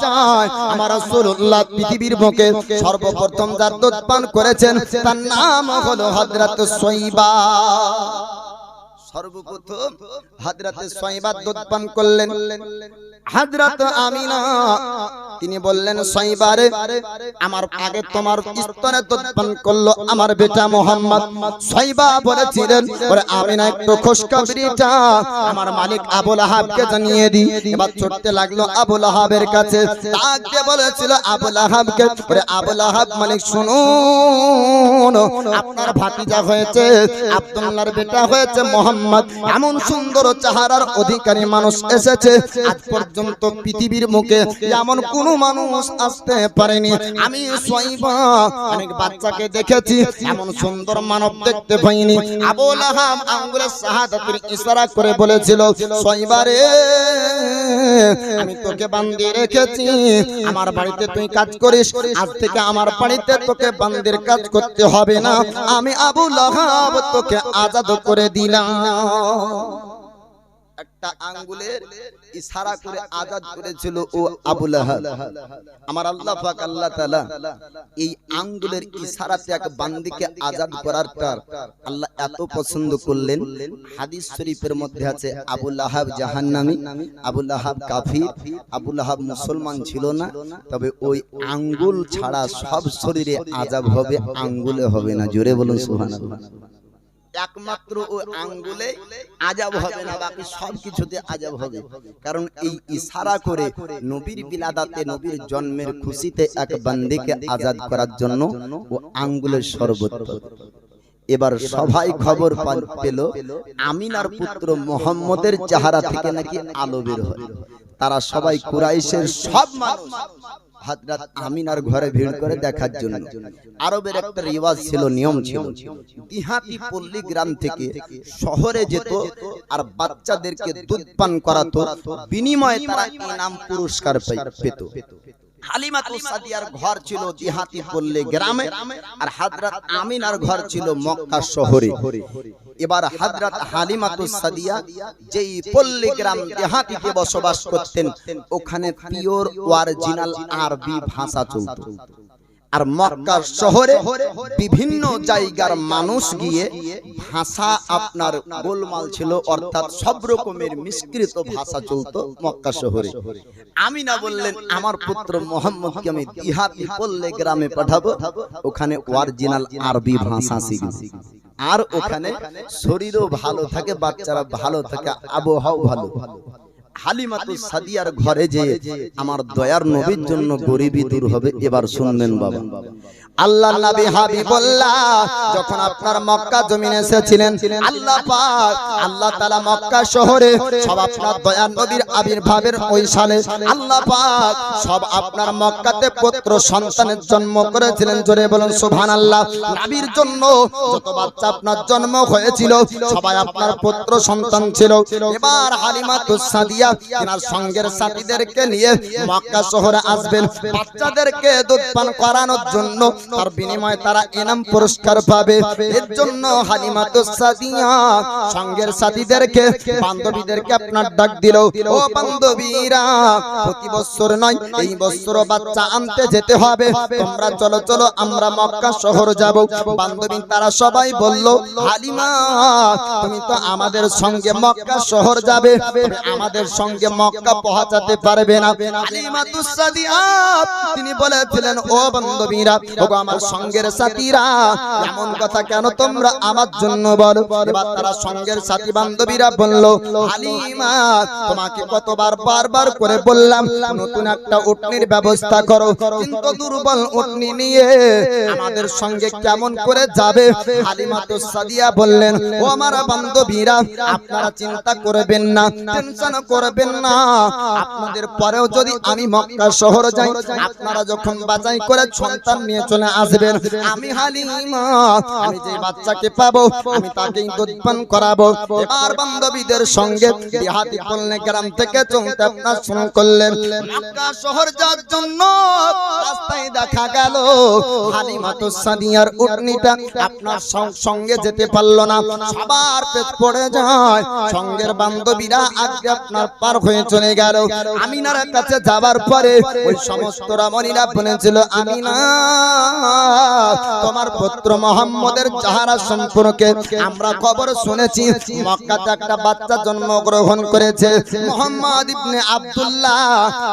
যায় আমার রাসূলুল্লাহ পৃথিবীর বুকে সর্বপ্রথম যার দুধ পান করেছেন তার নাম হলো হযরত সয়বা। সর্বপ্রথম হযরত সয়বা দুধ পান করলেন। হযরত আমিনা তিনি বললেন সয়বারে আমার আগে তোমার স্তনে দুধ পান করলো আমার বেটা মুহাম্মদ। সয়বা বলেছিলেন ওরে আমিনা একটু খুশখবরিটা আমার মালিক আবু লাহাবকে জানিয়ে দি। এবার ছুটতে লাগলো আবু লাহাবের কাছে, তাকে বলেছিল আবু লাহাবকে ওরে আবু লাহাব মালিক শুনুন আপনার ভাতিজা হয়েছে, আব্দুল্লাহর বেটা হয়েছে মুহাম্মদ, এমন সুন্দর চেহারার অধিকারী মানুষ এসেছে আজ পর্যন্ত পৃথিবীর মুখে এমন কোন মানুষ আসতে পারেনি। আমি সয়বা অনেক বাচ্চাকে দেখেছি, এমন সুন্দর মানব দেখতে পাইনি। আবু লাহাব আঙ্গুলের শাহাদাতের ইশারা করে বলেছিল সয়বা রে আমি তোকে বান্দি রেখেছি, আমার বাড়িতে তুই কাজ করিস, আজ থেকে আমার বাড়িতে তোকে বান্দির কাজ করতে হবে না, আমি আবু লাহাব তোকে আজাদ করে দিলাম। একটা আঙ্গুলের ইশারা করে আজাদ করেছিল ও আবু লাহাব। আমার আল্লাহ পাক আল্লাহ তাআলা এই আঙ্গুলের ইশারাতে এক বান্দীকে আজাদ করারটা আল্লাহ এত পছন্দ করলেন। হাদিস শরীফের মধ্যে আছে আবু লাহাব জাহান্নামী, আবু লাহাব কাফির, আবু লাহাব মুসলমান ছিল না, তবে ওই আঙ্গুল ছাড়া সব শরীরে আযাব হবে, আঙ্গুলে হবে না। জোরে বলুন সুবহানাল্লাহ। একমাত্র ওই আঙ্গুলে আযাব হবে না, বাকি সব কিছুতে আযাব হবে। কারণ এই ইশারা করে নবীর বিলাদাতে নবীর জন্মের খুশিতে এক বান্দীকে আজাদ করার জন্য ও আঙ্গুলের সর্বোচ্চ। এবার সবাই খবর পেল আমিনার পুত্র মুহাম্মদের চেহারা থেকে নাকি আলো বের হয়। তারা সবাই কুরাইশের সব মানুষ হযরত আমিনার ঘরে ভিড় করে দেখার জন্য। আরবের একটা রিওয়াজ ছিল, নিয়ম ছিল, দিহাতি পল্লী গ্রাম থেকে শহরে যেত আর বাচ্চাদেরকে দুধ পান করাতো, বিনিময়ে তারা ইনাম পুরস্কার পেত। হালিমাতুস সাদিয়ার ঘর ছিল দিহাতি পল্লী গ্রামে, আর হযরত আমিনার ঘর ছিল মক্কা শহরে। এবার হযরত হালিমাতুস সাদিয়া যেই পল্লী গ্রাম দেহাতিতে বসবাস করতেন, ওখানে পিওর অরিজিনাল আরবি ভাষা চলত। আর মক্কা শহরে বিভিন্ন জায়গার মানুষ গিয়ে ভাষা আপনার গোলমাল ছিল, অর্থাৎ সব রকমের মিশ্রিত ভাষা চলতো মক্কা শহরে। আমিনা বললেন আমার পুত্র মুহাম্মদকে আমি দিহাতি পল্লী গ্রামে পাঠাবো, ওখানে অরিজিনাল আরবি ভাষা শিখবে, আর ওখানে শরীরও ভালো থাকে, বাচ্চারা ভালো থাকে, আবহাওয়া ভালো। হালিমাতুস সাদিয়ার ঘরে যে আমার দয়ার নবীর জন্য গরিবি দূর হবে। এবার শুনবেন বাবা, আল্লাহর নবী হাবিবুল্লাহ যখন আপনার মক্কা জমিনে এসেছিলেন, আল্লাহ পাক আল্লাহ তাআলা মক্কা শহরে সব আপনার দয়ার নবীর আবির্ভাবের ওই সালে আল্লাহ পাক সব আপনার মক্কাতে পুত্র সন্তানের জন্ম করেছিলেন। জোরে বলুন সুবহানাল্লাহ। নবীর জন্য যত বাচ্চা আপনার জন্ম হয়েছিল সবাই আপনার পুত্র সন্তান ছিল। এবার হালিমাতুস সাদিয়া তার সঙ্গের সাথীদেরকে নিয়ে মক্কা শহরে আসবেন বাচ্চাদেরকে দুধ পান করানোর জন্য, তার বিনিময়ে তারা ইনাম পুরস্কার পাবে। এর জন্য হালিমাতুস সাদিয়া সঙ্গের সাথীদেরকে বান্ধবীদেরকে আপনার ডাক দিল, ও বান্ধবীরা প্রতি বছর নয় এই বছর বাচ্চা আনতে যেতে হবে, তোমরা চলো চলো আমরা মক্কা শহর যাব। বান্ধবী তারা সবাই বলল হালিমা তুমি তো আমাদের সঙ্গে মক্কা শহর যাবে, আমাদের সঙ্গে মক্কা পৌঁছাতে পারবে না। হালিমাতুস সাদিয়া তিনি বলেছিলেন ও বান্ধবীরা, ও আমার সঙ্গের সাথীরা, এমন কথা কেন তোমরা আমার জন্য বলো। এবার তারা সঙ্গের সাথী বান্ধবীরা বলল হালিমা তোমাকে কতবার বারবার করে বললাম নতুন একটা উটনির ব্যবস্থা করো, কিন্তু দুর্বল উটনি নিয়ে আমাদের সঙ্গে কেমন করে যাবে। হালিমাতুস সাদিয়া বললেন ও আমার বান্ধবীরা আপনারা চিন্তা করবেন না, টেনশন করবেন না, আপনাদের পরেও যদি আমি মক্কা শহর যাই আপনারা যখন বাছাই করে সন্তান নিয়ে চলে আসবেন, আমি হালিমা আমি যে বাচ্চাকে পাবো আমি তাকেই দুধ পান করাবো। এবার বান্ধবীদের সঙ্গে দেহাতি পল্লী গ্রাম থেকে চলতে আপনার শুরু করলেন। মক্কা শহর যাওয়ার জন্য রাস্তায় দেখা গেল হালিমাতুস সাদিয়ার উটনিটা আপনার সঙ্গে যেতে পারলো না, সবার পেট পড়ে যায়। সঙ্গের বান্ধবীরা আগে আপনার পার হয়ে চলে গেল। আমিনার কাছে যাবার পরে ওই সমস্ত রমণীরা বলেছিল, আমিনা তোমার পুত্র মুহাম্মদের চেহারা সম্পর্কে আমরা খবর শুনেছি, মক্কাতে একটা বাচ্চা জন্মগ্রহণ করেছে মুহাম্মদ ইবনে আব্দুল্লাহ,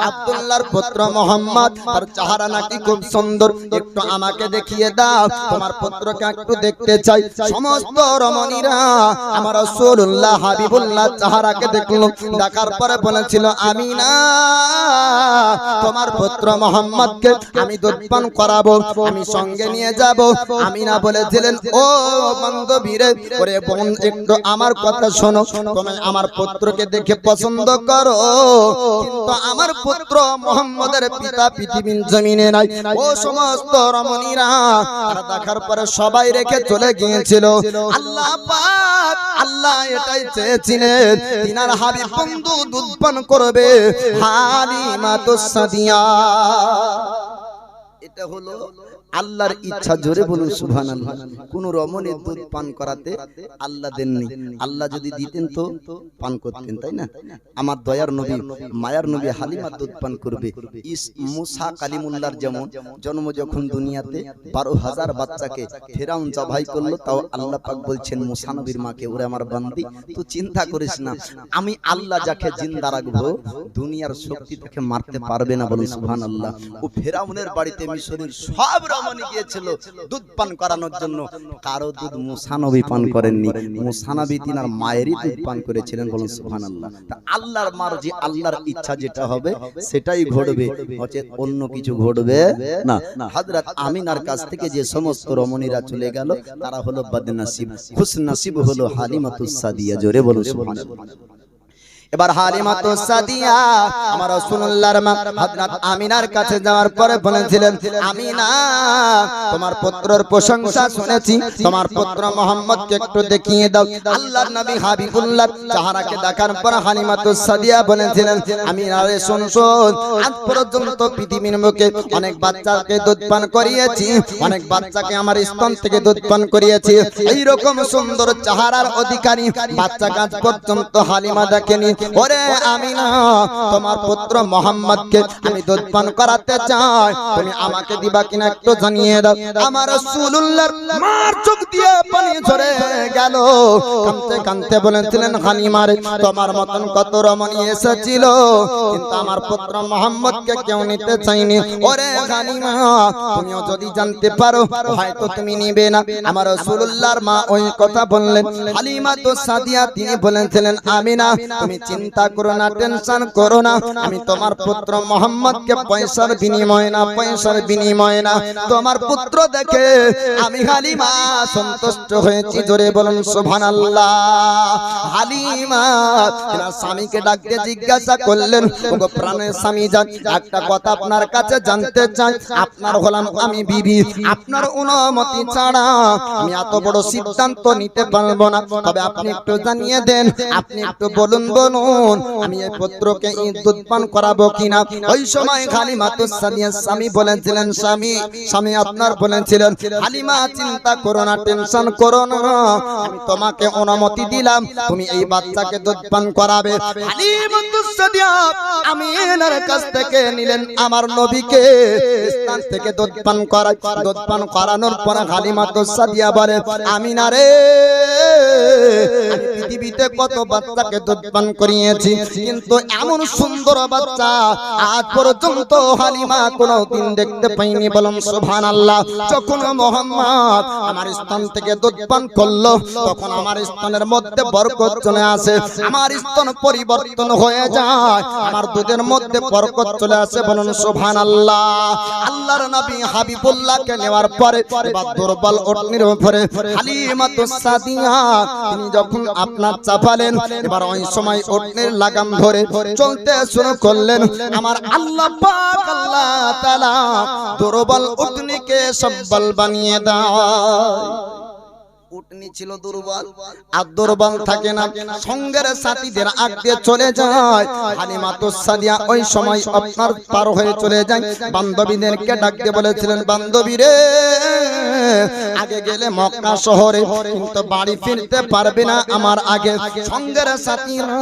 আব্দুল্লাহর পুত্র মুহাম্মদ, তার চেহারা নাকি খুব সুন্দর, একটু আমাকে দেখিয়ে দাও, তোমার পুত্রকে একটু দেখতে চাই। সমস্ত রমণীরা আমার রাসূলুল্লাহ হাবিবুল্লাহ চেহারাকে দেখলো, দেখার পরে বলেছিল, আমিনা তোমার পুত্র মুহাম্মদকে আমি দুধ পান করাবো, আমি সঙ্গে নিয়ে যাব। আমিনা বলেছিলেন, ও বান্ধবীরে, ওরে বোন, একটু আমার কথা শোনো, তুমি আমার পুত্রকে দেখে পছন্দ করো, কিন্তু আমার পুত্র মুহাম্মদের পিতা পৃথিবীর জমিনে নাই। ও সমস্ত রমণীরা তারা দেখার পরে সবাই রেখে চলে গিয়েছিল। আল্লাহ পাক আল্লাহ এটাই চেয়েছিলেন, তিনার হাবিব বন্ধু দুধ পান করবে হালিমাতুস সাদিয়া। এটা হলো আল্লাহর ইচ্ছা। জোরে বলুন সুবহানাল্লাহ। কোন রমণীর দুধ পান করাতে আল্লাহ দেননি, আল্লাহ যদি দিতেন তো পান করতেন, তাই না? আমার দয়ার নবী মায়ার নবী হালিমা দুধ পান করবে। মুসা কালিমুল্লাহর যেমন জন্ম যখন দুনিয়াতে 12,000 বাচ্চাকে ফেরাউন জবাই করলো, তাও আল্লাহ পাক বলছেন মুসা নবীর মাকে, ওরে আমার বান্দি তুই চিন্তা করিস না, আমি আল্লাহ যাকে জিন্দা রাখবো দুনিয়ার শক্তি তাকে মারতে পারবে না। বলুন সুবহানাল্লাহ। ও ফেরাউনের বাড়িতে মিশরের সব রমণী গিয়েছিল দুধ পান করানোর জন্য, কারো দুধ মুসা নবী পান করেননি, মুসা নবী তিনার মায়েরই দুধ পান করেছিলেন। বলুন সুবহানাল্লাহ। তা আল্লাহর মার্জি, আল্লাহর ইচ্ছা যেটা হবে সেটাই ঘটবে, অন্য কিছু ঘটবে না। হযরত আমিনার কাছ থেকে যে সমস্ত রমণীরা চলে গেল তারা হলো বদনসিব, খুশনসিব হলো হালিমাতুস সাদিয়া। জোরে বলুন সুবহানাল্লাহ। এবার হালিমাতুস সাদিয়া আমার রাসূলুল্লাহর মা হযরত আমিনার কাছে যাওয়ার পরে বলেছিলেন, আমিনা তোমার পুত্রের প্রশংসা শুনেছি, তোমার পুত্র মুহাম্মদকে একটু দেখিয়ে দাও। আল্লাহর নবী হাবিবুল্লাহ চেহারাকে দেখার পর হালিমাতুস সাদিয়া বলেছিলেন, আমিনা রে শুন, আজ পর্যন্ত পৃথিবীর মুখে অনেক বাচ্চাকে দুধ পান করিয়েছি, অনেক বাচ্চাকে আমার স্তন থেকে দুধ পান করিয়েছি, এই রকম সুন্দর চেহারার অধিকারী বাচ্চা আজ পর্যন্ত হালিমা দেখেনি। ওরে আমিনা তোমার পুত্র মুহাম্মদকে আমি দুধ পান করাতে চাই, তুমি আমাকে দিবা কিনা একটু জানিয়ে দাও। আমার রাসূলুল্লাহর মার চোখ দিয়ে পানি ঝরে গেল, কাঁদতে কাঁদতে বলেছিলেন, হালিমা রে তোমার মতন কত রমণী এসেছিল, কিন্তু আমার পুত্র মুহাম্মদকে কেউ নিতে চাইনি। ওরে হালিমা তুমিও যদি জানতে পারো হয়তো তুমি নিবে না। আমার রাসূলুল্লাহর মা ওই কথা বললেন। হালিমাতুস সাদিয়া তিনি বলেছিলেন, আমিনা তুমি চিন্তা করো না, টেনশন করো না, আমি তোমার পুত্র মুহাম্মদকে পয়সার বিনিময়ে না, পয়সার বিনিময়ে না, তোমার পুত্র দেখে আমি হালিমা সন্তুষ্ট হয়েছি। জোরে বলুন সুবহানাল্লাহ। হালিমা তার স্বামীকে ডাকতে জিজ্ঞাসা করলেন, ওগো প্রাণের স্বামী যান, একটা কথা আপনার কাছে জানতে চাই, আপনার হলাম আমি বিবি, আপনার অনুমতি ছাড়া আমি এত বড় সিদ্ধান্ত নিতে পারবো না, তবে আপনি একটু জানিয়ে দেন, আপনি একটু বলুন আমি এই পুত্রকে দুধ পান করাবো কিনা। ওই সময় হালিমাতুস সাদিয়ার স্বামী বলেছিলেন, স্বামী আপনার বলেছিলেন, হালিমা চিন্তা করো না, টেনশন করো না, আমি তোমাকে অনুমতি দিলাম, তুমি এই বাচ্চাকে দুধ পান করাবে। হালিমাতুস সাদিয়া আমিনার কাছ থেকে নিলেন আমার নবীকে স্থান থেকে দুধ পান করায়। দুধ পান করানোর পর হালিমাতুস সাদিয়া বলে, আমিনা রে আমি পৃথিবীতে কত বাচ্চাকে দুধ পান করিয়েছি, কিন্তু এমন সুন্দর বাচ্চা আজ পর্যন্ত হালিমা কোনদিন দেখতে পাইনি। বলুন সুবহানাল্লাহ। যখন মুহাম্মদ আমার স্তন থেকে দুধ পান করলো, তখন আমার স্তনের মধ্যে বরকত চলে আসে, আমার স্তন পরিবর্তন হয়ে যায়, আমার দুধের মধ্যে বরকত চলে আসে। বলুন সুবহানাল্লাহ। আল্লাহর নবী হাবিবুল্লাহকে নেওয়ার পরে এবার দুর্বল ওটনির উপরে হালিমাতুস সাদিয়া তিনি যখন আপনার চাপালেন, এবার ওই সময় ওটনির লাগাম ধরে চলতে শুরু করলেন। আমার আল্লাহ পাক আল্লাহ তাআলা দুর্বল ওটনিকে সবল বানিয়ে দেয়। উটনি ছিল দুর্বল, আর দুর্বল থাকে না, সঙ্গের সাথীদের আগ দিয়ে চলে যায়। হালিমাতুস সাদিয়া ওই সময় আপনার পার হয়ে চলে যায়। বান্ধবীদেরকে ডাক দিয়ে বলেছিলেন, বান্ধবী রে, আগে গেলে মক্কা শহরে, কিন্তু বাড়ি ফিরতে পারবে না আমার আগে। সঙ্গের সাথীরা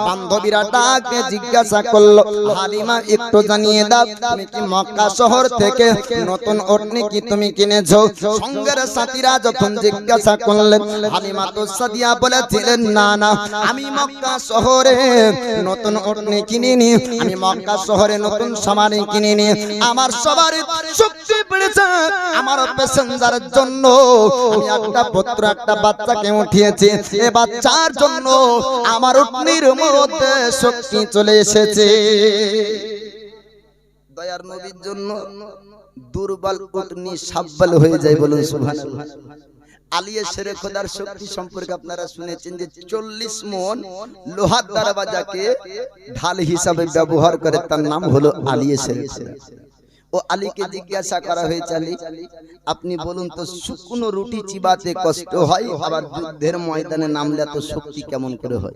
বান্ধবীরা ডাক দিয়ে জিজ্ঞাসা করলো, হালিমা একটু জানিয়ে দাও, তুমি কি মক্কা শহর থেকে নতুন উটনি কি তুমি কিনেছো? সঙ্গের সাথীরা যখন জিজ্ঞাসা করলেন, হালিমাতুস সাদিয়া বলেছিলেন, না না, আমি মক্কা শহরে নতুন উটনি কিনিনি, আমি মক্কা শহরে নতুন সওয়ারি কিনিনি। আমার সওয়ারির শক্তি বেড়েছে, আমার প্যাসেঞ্জারের জন্য আমি একটা পুত্র একটা বাচ্চাকে উঠিয়েছি, এ বাচ্চার জন্য আমার উটনির মধ্যে শক্তি চলে এসেছে। দয়ার নবীর জন্য দুর্বল উটনি সাব্বাল হয়ে যায়, বলুন সুবহানাল্লাহ। আলিয়ে শেরে খোদার শক্তি সম্পর্কে আপনারা শুনেছেন যে 40 মণ লোহার দরওয়াজাকে ঢাল হিসাবে ব্যবহার করে, তার নাম হলো আলিয়ে শেরে খোদা। ও আলীকে জিজ্ঞাসা করা হয়েছে, আলী আপনি বলুন তো, শুকনো রুটি চিবাতে কষ্ট হয়, আবার যুদ্ধের ময়দানে নামলে তো শক্তি কেমন করে হয়?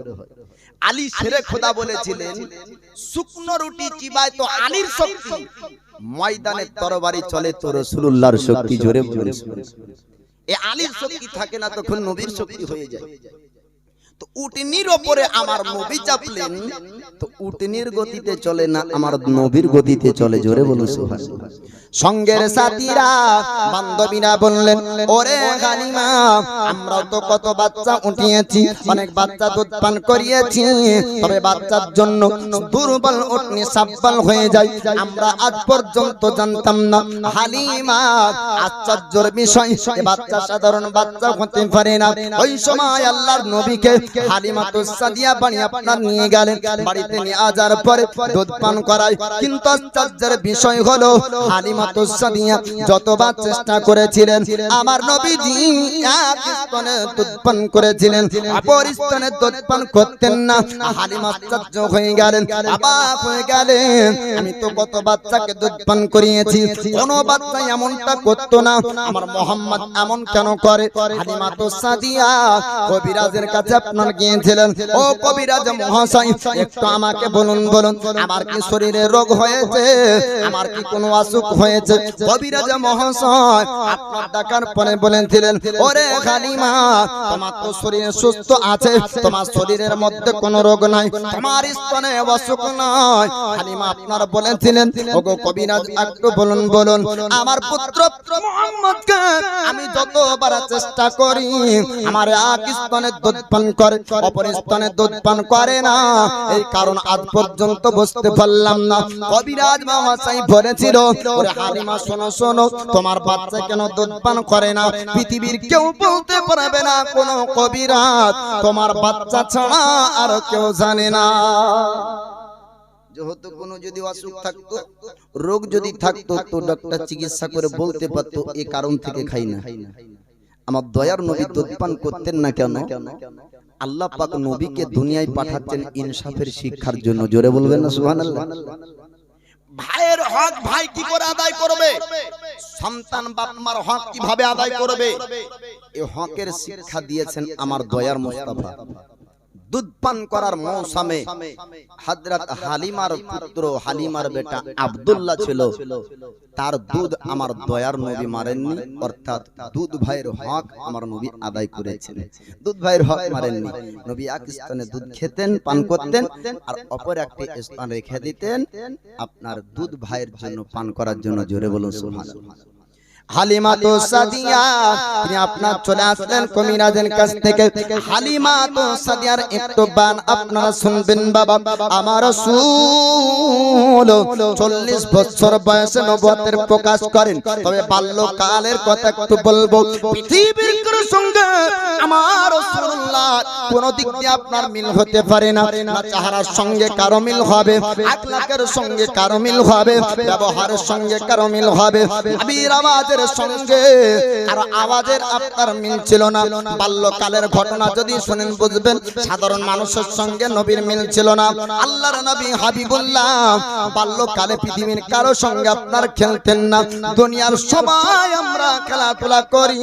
আলী শেরে খোদা বলেছিলেন, শুকনো রুটি চিবায় তো আলীর শক্তি, ময়দানে তরবারি চলে তো রাসূলুল্লাহর শক্তি। জোরে বলুন, এ আলীর শক্তি থাকে না, তখন নবীর শক্তি হয়ে যায়। তো উটনির উপরে আমার নবী চাপলেন, তো উটনির গতিতে চলে না, আমার নবীর গতিতে চলে। জোরে বলুন সুবহানাল্লাহ। সঙ্গের সাথীরা বান্ধবীরা বললেন, ওরে হালিমা, আমরা তো কত বাচ্চা উঠিয়েছি, অনেক বাচ্চা দুধ পান করিয়েছি, তবে বাচ্চার জন্য দুর্বল উটনি সাব্বাল হয়ে যায়, আমরা আজ পর্যন্ত জানতাম না। হালিমা, আশ্চর্যের বিষয়, এ বাচ্চা সাধারণ বাচ্চা হতে পারে না। ওই সময় আল্লাহর নবীকে হালিমাতুস সাদিয়া বাড়ি আপনার নিয়ে গেলেন, বাড়িতে নিয়ে আসার পরে দুধ পান করায়, কিন্তু আশ্চর্যের বিষয় হলো হালিমাতুস সাদিয়া যতবার চেষ্টা করেছিলেন, আমার নবীজি এক স্তনে দুধ পান করেছিলেন, অপর স্তনে দুধ পান করতেন না। হালিমা আশ্চর্য হয়ে গেলেন, অবাক হয়ে গেলেন, আমি তো কত বাচ্চাকে দুধ পান করিয়েছি, কোন বাচ্চা এমনটা করতো না, আমার মোহাম্মদ এমন কেন করে? হালিমাতুস সাদিয়া কবিরাজের কাছে আপনার গিয়েছিলেন, ও কবিরাজ মহাশয়, একটু আমাকে বলুন, আমার কি শরীরে রোগ হয়েছে, আমার কি কোনো অসুখ হয়েছে? কবিরাজ মহাশয় আপনার ডাকার পরে বলেছিলেন, ওরে হালিমা, তোমার তো শরীর সুস্থ আছে, তোমার শরীরের মধ্যে কোনো রোগ নাই, তোমার স্তনে অসুখ নাই। হালিমা আপনার বলেছিলেন, ওগো কবিরাজ, একটু বলুন, আমার পুত্র মুহাম্মদকে আমি যতবার চেষ্টা করি, আমার এক স্তনে দুধ পান করে, অপর স্তনে দুধ পান করে না, এই কারণ আজ পর্যন্ত বুঝতে পারলাম না। কবিরাজ মহাশয় বলেছিল, ওরে হালিমা, শোনো শোনো, তোমার বাচ্চা কেন দুধ পান করে না, পৃথিবীর কেউ বলতে পারবে না, কোন কবিরাজ তোমার বাচ্চা ছাড়া আর কেউ জানে না। যেহেতু কোনো যদি অসুখ থাকতো, রোগ যদি থাকতো, তো ডাক্তার চিকিৎসা করে বলতে পারতো এই কারণ থেকে খাই না। আমার দয়ার নবী দুধ পান করতেন না কেন? আল্লাহ পাক নবীকে দুনিয়ায় পাঠাচ্ছেন ইনসাফের শিক্ষার জন্য। জোরে বলবেন না সুবহানাল্লাহ। ভাইয়ের হক ভাই কি করে আদায় করবে, সন্তান বাপ মার হক কিভাবে আদায় করবে, এই হকের শিক্ষা দিয়েছেন আমার দয়ার মুস্তাফা। দুধ পান করার মৌসুমে হযরত হালিমার পুত্র, হালিমার বেটা আব্দুল্লাহ ছিল, তার দুধ আমার দয়ার নবী মারেননি, অর্থাৎ দুধ ভাইয়ের হক আমার নবী আদায় করেছেন। দুধ ভাইয়ের হক মারেননি, নবী এক স্থানে দুধ খেতেন, পান করতেন, আর অপর একটি স্থানে রেখে দিতেন আপনার দুধ ভাইয়ের জন্য, পান করার জন্য। জোরে বলুন সুবহানাল্লাহ। হালিমাতুস সাদিয়া তিনি আপনার চলে আসলেন কবিরাজের কাছ থেকে। হালিমাতুস সাদিয়ার একটু বান আপনারা শুনবেন বাবা। আমার রাসূল 40 বছর বয়সে নবুয়তের প্রকাশ করেন, তবে বাল্যকালের কথা একটু বলবো। পৃথিবীর কারো সঙ্গে আমার রাসূলুল্লাহ কোন দিক দিয়ে আপনার মিল হতে পারে না, না চেহারার সঙ্গে কারো মিল হবে, আখলাকের সঙ্গে কারো মিল হবে, ব্যবহারের সঙ্গে কারো মিল হবে, নবীর আওয়াজ আওয়াজের সঙ্গে আর আওয়াজের আপনার মিল ছিল না। বাল্যকালের ঘটনা যদি শুনেন বুঝবেন সাধারণ মানুষের সঙ্গে নবীর মিল ছিল না। আল্লাহর নবী হাবিবুল্লাহ বাল্যকালে পৃথিবীর কারো সঙ্গে আপনার খেলতেন না। দুনিয়ার সবাই আমরা খেলাধুলা করি,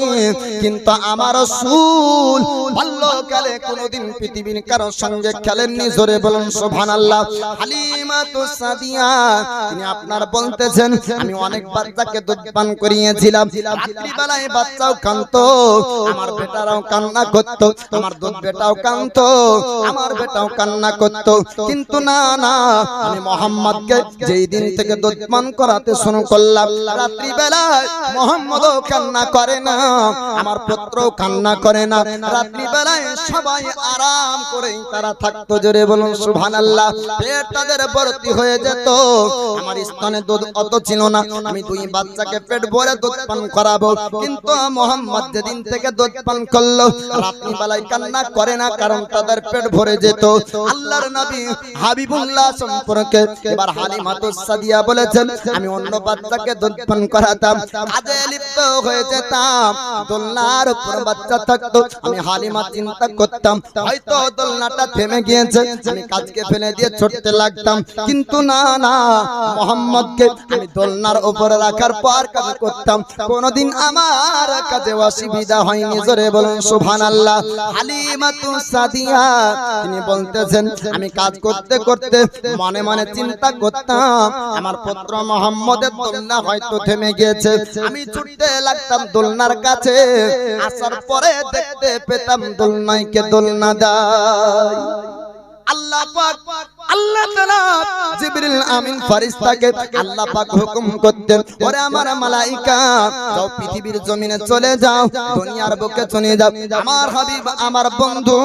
কিন্তু আমার রাসূল বাল্যকালে কোনোদিন পৃথিবীর কারো সঙ্গে খেলেননি। জোরে বলুন সুবহানাল্লাহ। হালিমাতুস সাদিয়া তিনি আপনার বলতেছেন আমি অনেক বাচ্চাকে দুধ পান করিয়েছিলাম, রাত্রিবেলায় বাচ্চাও কাঁদতো, আমার বেটারাও কান্না করতো, আমার দুধ বেটাও কাঁদতো, আমার বেটাও কান্না করতো, কিন্তু না না আমি মুহাম্মদকে যেই দিন থেকে দুধ পান করাতে শুরু করলাম, রাত্রিবেলায় মুহাম্মদও কান্না করে না, আমার পুত্রও কান্না করে না, রাত্রিবেলায় সবাই আরাম করেই তারা থাকতো। জোরে বলুন সুবহানাল্লাহ। পেট তাদের ভর্তি হয়ে যেত, আমার স্তনে দুধ অত ছিল না, আমি দুই বাচ্চাকে পেট ভরে দুধ পান করাবো, কিন্তু মুহাম্মদ যেদিন থেকে দুধ পান করলো রাত্রিবেলায় কান্না করে না, কারণ তাদের পেট ভরে যেত। আল্লাহর নবী হাবিবুল্লাহ সম্পর্কে এবার হালিমাতুস সাদিয়া বলেছেন আমি অন্য বাচ্চাকে দুধ পান করাতাম, কাজে লিপ্ত হয়ে যেতাম, দোলনার উপর বাচ্চা থাকতো, আমি হালিমা চিন্তা করতাম হয়তো দোলনাটা থেমে গিয়েছে, আমি কাজকে ফেলে দিয়ে ছুটতে লাগতাম, কিন্তু না না মুহাম্মদকে আমি দোলনার উপরে রাখার পর কাজ করতাম, কোনদিন আমার কাজে অসুবিধা হয়নি। জোরে বলুন সুবহানাল্লাহ। হালিমাতুস সাদিয়া তিনি বলতেছেন আমি কাজ করতে করতে মনে মনে চিন্তা করতাম আমার পুত্র মুহাম্মদের দোলনা হয়তো থেমে গিয়েছে, আমি ছুটতে লাগতাম দোলনার কাছে, আসার পরে দেখতে পেতাম দোলনাকে দোলনা দেয়। আল্লাহ পাক আল্লাহ তাআলা জিবরিল আমিন ফেরেশতাকে আল্লাহ পাক হুকুম করতেন ওরে আমার মালাইকা যাও পৃথিবীর জমিনে চলে যাও, দুনিয়ার বুকে চলে যাও, আমার হাবিব আমার বন্ধু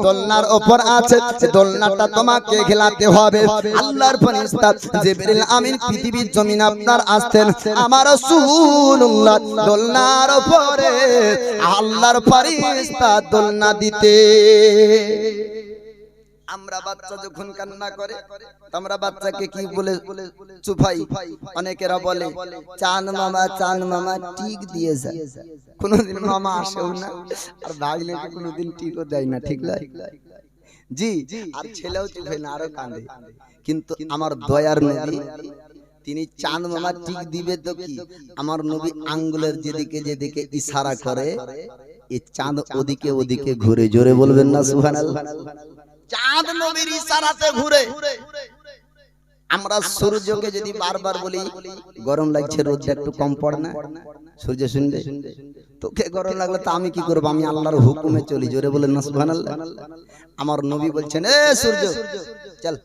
দোলনার উপর আছে, দোলনাটা তোমাকে খেলাতে হবে। আল্লাহর ফেরেশতা জিবরিল আমিন পৃথিবীর জমিনে আপনার আসতেন, আমার রাসূলুল্লাহ দোলনার উপরে আল্লাহর ফেরেশতা দোলনা দিতে। আমরা বাচ্চা যখন কান্না করে আমরা বাচ্চাকে কি বলে চুপাই, অনেকেরা বলে চান মামা টিক দিয়ে যায়, কোনদিন মামা আসেও না, আর ভাগলেকে কোনদিন টিকও দেয় না, ঠিক না জি, আর ছেলেও চুপে না, আরো কাঁদে, কিন্তু আমার দয়ার নবী তিনি চাঁদ মামা টিক দিবে তো কি, আমার নবী আঙ্গুলের যেদিকে যেদিকে ইশারা করে এই চাঁদ ওদিকে ওদিকে ঘুরে। জোরে বলবেন না সুবহানাল্লাহ। চাঁদ নবীর ইশারাতে ঘুরে। আমরা সূর্যকে যদি বারবার বলি গরম লাগছে, রোদ একটু কম পড়ে না, সূর্য শুনবে তোকে গরম লাগলে তো আমি কি করব, আমি আল্লাহর হুকুমে চলি। জোরে বলেন না সুবহানাল্লাহ। আমার নবী বলছেন এ সূর্য চল,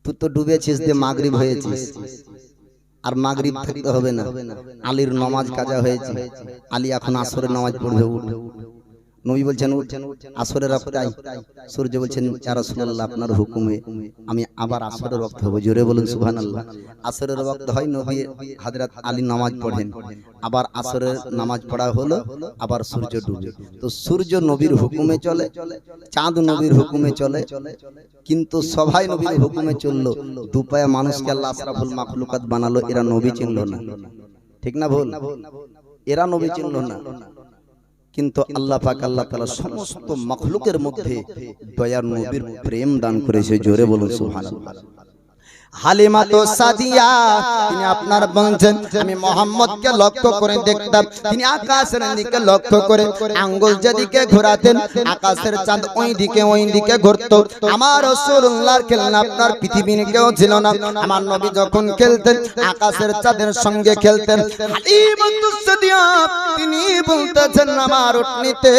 তুই তো ডুবেছিস, যে মাগরিব হয়েছিস, আর মাগরিব থাকতে হবে না, আলীর নামাজ কাজা হয়েছে, আলী এখন আসরের নামাজ পড়বে, উঠ। নবী বলছেন আসরের ওয়াক্তাই, সূর্য বলছেন ইয়া রাসূলুল্লাহ আপনার হুকুমে আমি আবার আসরের ওয়াক্ত হবে। জোরে বলুন সুবহানাল্লাহ। আসরের ওয়াক্ত হয়, নবী হযরত আলী নামাজ পড়েন, আবার আসরের নামাজ পড়া হলো, আবার সূর্য ডুবে। তো সূর্য নবীর হুকুমে চলে, চাঁদ নবীর হুকুমে চলে, কিন্তু সবাই নবীর হুকুমে চললো, দুপায়া মানুষকে আল্লাহ আশরাফুল মাখলুকাত বানালো, এরা নবী চিনলো না, ঠিক না ভুল? এরা নবী চিনলো না, কিন্তু আল্লাহ পাক আল্লাহ তাআলা সমস্ত মাখলুকের মধ্যে দয়ার নবীর প্রেম দান করেছে। জোরে বলুন সুবহানাল্লাহ। হালিমাতুস সাদিয়া তিনি আপনার বলছেন আমি মুহাম্মদকে লক্ষ্য করে দেখতাম, তিনি আকাশের দিকে লক্ষ্য করে আঙ্গুল যেদিকে ঘোরাতেন আকাশের চাঁদ ওই দিকে ঘুরতো। আমার রাসূলুল্লাহর খেলনা আপনার পৃথিবীর কেউ ছিল না, আমার নবী যখন খেলতেন আকাশের চাঁদের সঙ্গে খেলতেন। হালিমাতুস সাদিয়া তিনি বলতেছেন আমার উটনিতে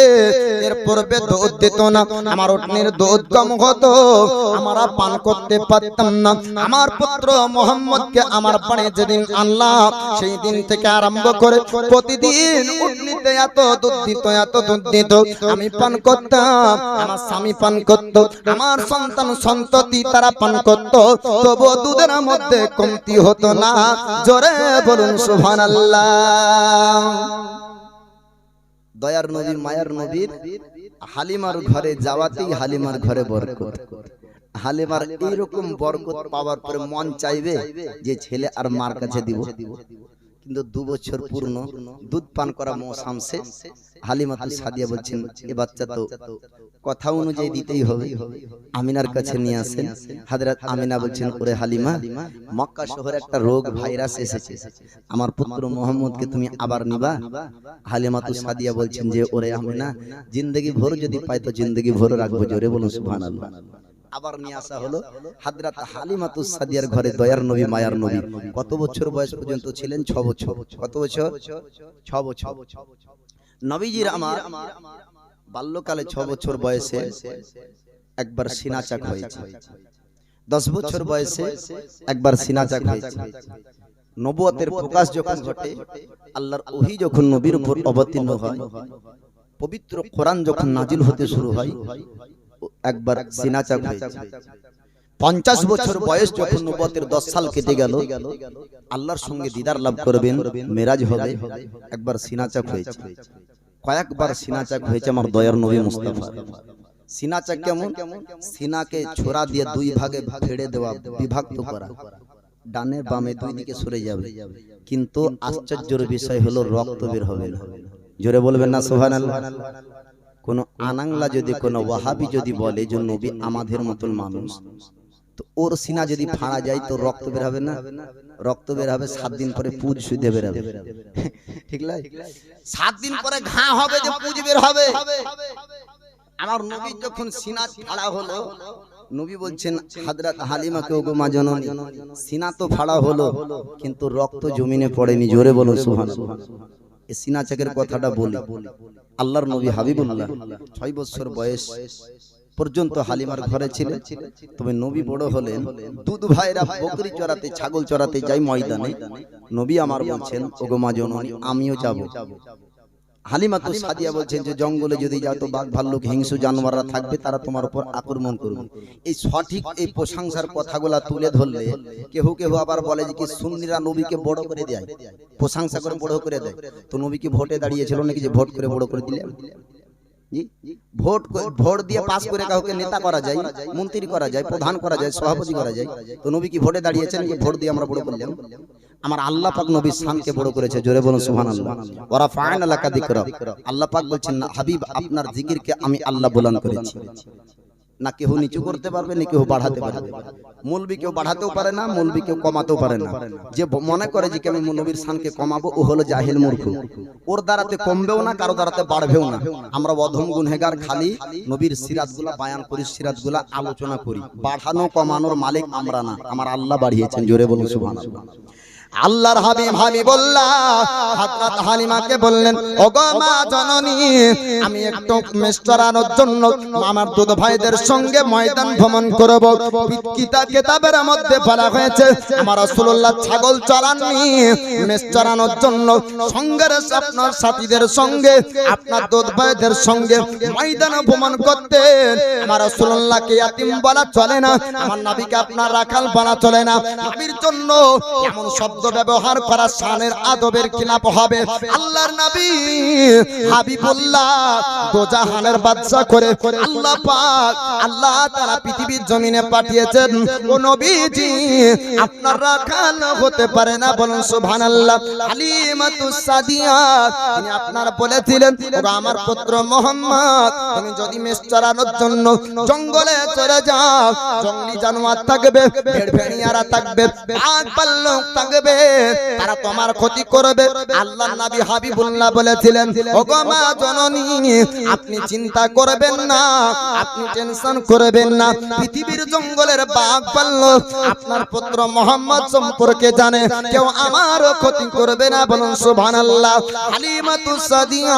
এর পূর্বে দুধ দিত না, আমার উটনির দুধ কম হতো, আমরা পান করতে পারতাম না, আমার পুত্র মুহাম্মদকে আমার পানে যেদিন আল্লাহ সেই দিন থেকে আরম্ভ করে প্রতিদিন উটনিতে এত দুধ দিত, আমি পান করতাম, আমার স্বামী পান করত, আমার সন্তান সন্ততি তারা পান করত, তবু দুধের মধ্যে কমতি হতো না। জোরে বলুন সুবহানাল্লাহ। দয়ার নবীর মায়ার নবীর হালিমার ঘরে যাওয়াতেই হালিমার ঘরে বরকত। হালিমার এইরকম বরকত পাওয়ার পরে মন চাইবে যে ছেলে আর মার কাছে দিব, কিন্তু 2 বছর পূর্ণ দুধ পান করা মৌসুম শেষ। হালিমাতু সাদিয়া বলছেন এ বাচ্চা তো কথা অনুযায়ী দিতেই হবে, আমিনার কাছে নিয়ে আসেন। হযরত আমিনা বলছেন ওরে হালিমা, মক্কা শহরে একটা রোগ ভাইরাস এসেছে, আমার পুত্র মুহাম্মদকে তুমি আবার নিবা? হালিমাতু সাদিয়া বলছেন যে ওরে আমিনা, জিন্দেগি ভর যদি পাই তো জিন্দেগি ভর রাখবো। জোরে বলুন সুবহানাল্লাহ। আবার নিয়ে আসা হলো। হযরত হালিমাতু সাদিয়ার ঘরে দয়ার নবী মায়ার নবী কত বছর বয়স পর্যন্ত ছিলেন? 6 বছর। কত বছর? 6 বছর। নবীজির আমার বাল্যকালে 6 বছর বয়সে একবার সিনাচাক হয়েছে, 10 বছর বয়সে একবার সিনাচাক হয়েছে। নবুয়তের প্রকাশ যখন ঘটে, আল্লাহর ওহী যখন নবীর উপর অবতীর্ণ হয়, পবিত্র কোরআন যখন নাজিল হতে শুরু হয়, একবার সিনাচাক হয়েছে। 50 বছর বয়স যখন নবুয়তের 10 সাল কেটে গেল, আল্লাহর সঙ্গে দিদার লাভ করবেন, মেরাজ হবে, একবার সিনাচাক হয়েছে। কয়েকবার সিনাচাক হয়েছে আমার দয়ার নবী মুস্তাফা। সিনাচাক কেমন? সিনাকে ছোরা দিয়ে 2 ভাগে ফেড়ে দেওয়া, বিভক্ত করা, ডানে বামে 2 দিকে সরে যাবে, কিন্তু আশ্চর্যের বিষয় হলো রক্ত বের হবে না। জোরে বলবেন না সুবহানাল্লাহ। কোন আনাংলা যদি কোন ওয়াহাবি যদি বলে যে নবী আমাদের মতন মানুষ, তো ওর সিনা যদি ফাড়া যায় তো রক্ত বের হবে না? রক্ত বের হবে 7 দিন পরে পুজ শুদ্ধ বের হবে, ঠিক না? 7 দিন পরে ঘা হবে যে পুজ বের হবে। আমার নবী যখন সিনা ফাড়া হলো, নবী বলছেন হযরত হালিমাকে, ওগো মা জননী, সিনা তো ফাড়া হলো কিন্তু রক্ত জমিনে পড়েনি। জোরে বলুন সুবহানাল্লাহ। এই সিনাচাকের কথাটা বলি, আল্লাহর নবী হাবিবুল্লাহ 6 বছর বয়স পর্যন্ত হালিমার ঘরে ছিলেন। তবে নবী বড় হলেন, দুধ ভাইরা বকরি চড়াতে, ছাগল চড়াতে যায় ময়দানে। নবী আমার বলছেন ওগো মা জননী, আমিও যাব। হালিমাতু সাদিয়া বলছেন যে জঙ্গলে যদি যাও তো বাঘ ভাল্লুক হিংস্র জানোয়াররা থাকবে, তারা তোমার উপর আক্রমণ করবে। এই সঠিক এই প্রশংসার কথাগুলা তুলে ধরলে কেউ কেউ আবার বলে যে কি সুন্নিরা নবীকে বড় করে দেয়, প্রশংসা করে বড় করে দেয়। তো নবী কি ভোটে দাঁড়িয়েছিল নাকি যে ভোট করে বড় করে দিলেন? ভোট দিয়ে পাস করে কাউকে নেতা করা যায়, মন্ত্রী করা যায়, প্রধান করা যায়, সভাপতি করা যায়। তো নবী কি ভোটে দাঁড়িয়েছেন যে ভোট দিয়ে আমরা বড় করলাম? আমার আল্লাহ পাক নবীর শানকে বড় করেছে। জোরে বলুন সুবহানাল্লাহ। ওয়া রাফা'না লাকা যিকরা। আল্লাহ পাক বলছেন না হাবিব, আপনার জিকিরকে আমি আল্লাহ বুলন্দ করেছি। না কেউ নিচু করতে পারবে, না কেউ বাড়াতে পারবে। মৌলবি কেউ বাড়াতেও পারে না, মৌলবি কেউ কমাতেও পারে না। যে মনে করে যে আমি নবীর শানকে কমাবো, ও হলো জাহিল মূর্খ। ওর দ্বারাতে কমবেও না, কারো দ্বারাতে বাড়বেও না। আমরা অধম গুনহেগার খালি নবীর সিরাতগুলা বায়ান করি, সিরাতগুলা আলোচনা করি। বাড়ানো কমানোর মালিক আমরা না, আমার আল্লাহ বাড়িয়েছেন। জোরে বলুন সুবহানাল্লাহ। আল্লাহর হাবিব হাবিবুল্লাহ হযরত হালিমাকে বললেন ওগো মা জননী, আমি একটু মেশরানোর জন্য আমার দুধ ভাইদের সঙ্গে ময়দান ভ্রমণ করব। কিতাবের মধ্যে বলা হয়েছে আমার রাসূলুল্লাহ ছাগল চরাননি, মেশরানোর জন্য সঙ্গের আপনার সাথীদের সঙ্গে, আপনার দুধ ভাইদের সঙ্গে ময়দান ভ্রমণ করতেন। আমার রাসূলুল্লাহকে ইয়াতিম বলা চলে না, আমার নবীকে আপনার রাখাল বলা চলে না। নবীর জন্য এমন শব্দ ব্যবহার করা শানের আদবের খিলাফ হবে। আল্লাহর নবী হাবিবুল্লাহ দোজাহানের বাদশা করে আল্লাহ পাক আল্লাহ তাআলা পৃথিবীর জমিনে পাঠিয়েছেন। ও নবীজি, আপনার রাখাল হতে পারে না, বলুন সুবহানাল্লাহ। হালিমাতু সাদিয়া তিনি আপনার বলেছিলেন ওগো আমার পুত্র মুহাম্মদ, তুমি যদি মেষ চরানোর জন্য জঙ্গলে চলে যাও, জঙ্গলি জানোয়ার থাকবে, ভেড় ভেড়িয়ারা থাকবে, বাঘ ভাল্লুক থাকবে, তারা তোমার ক্ষতি করবে। আল্লাহর নবী হাবিবুল্লাহ বলেছিলেন ওগো মা জননী, আপনি চিন্তা করবেন না, আপনি টেনশন করবেন না। পৃথিবীর জঙ্গলের বাঘ ভাল্লুক আপনার পুত্র মুহাম্মদ সম্পর্কে জানে, কেউ আমার ক্ষতি করবে না, বলুন সুবহানাল্লাহ। হালিমাতু সাদিয়া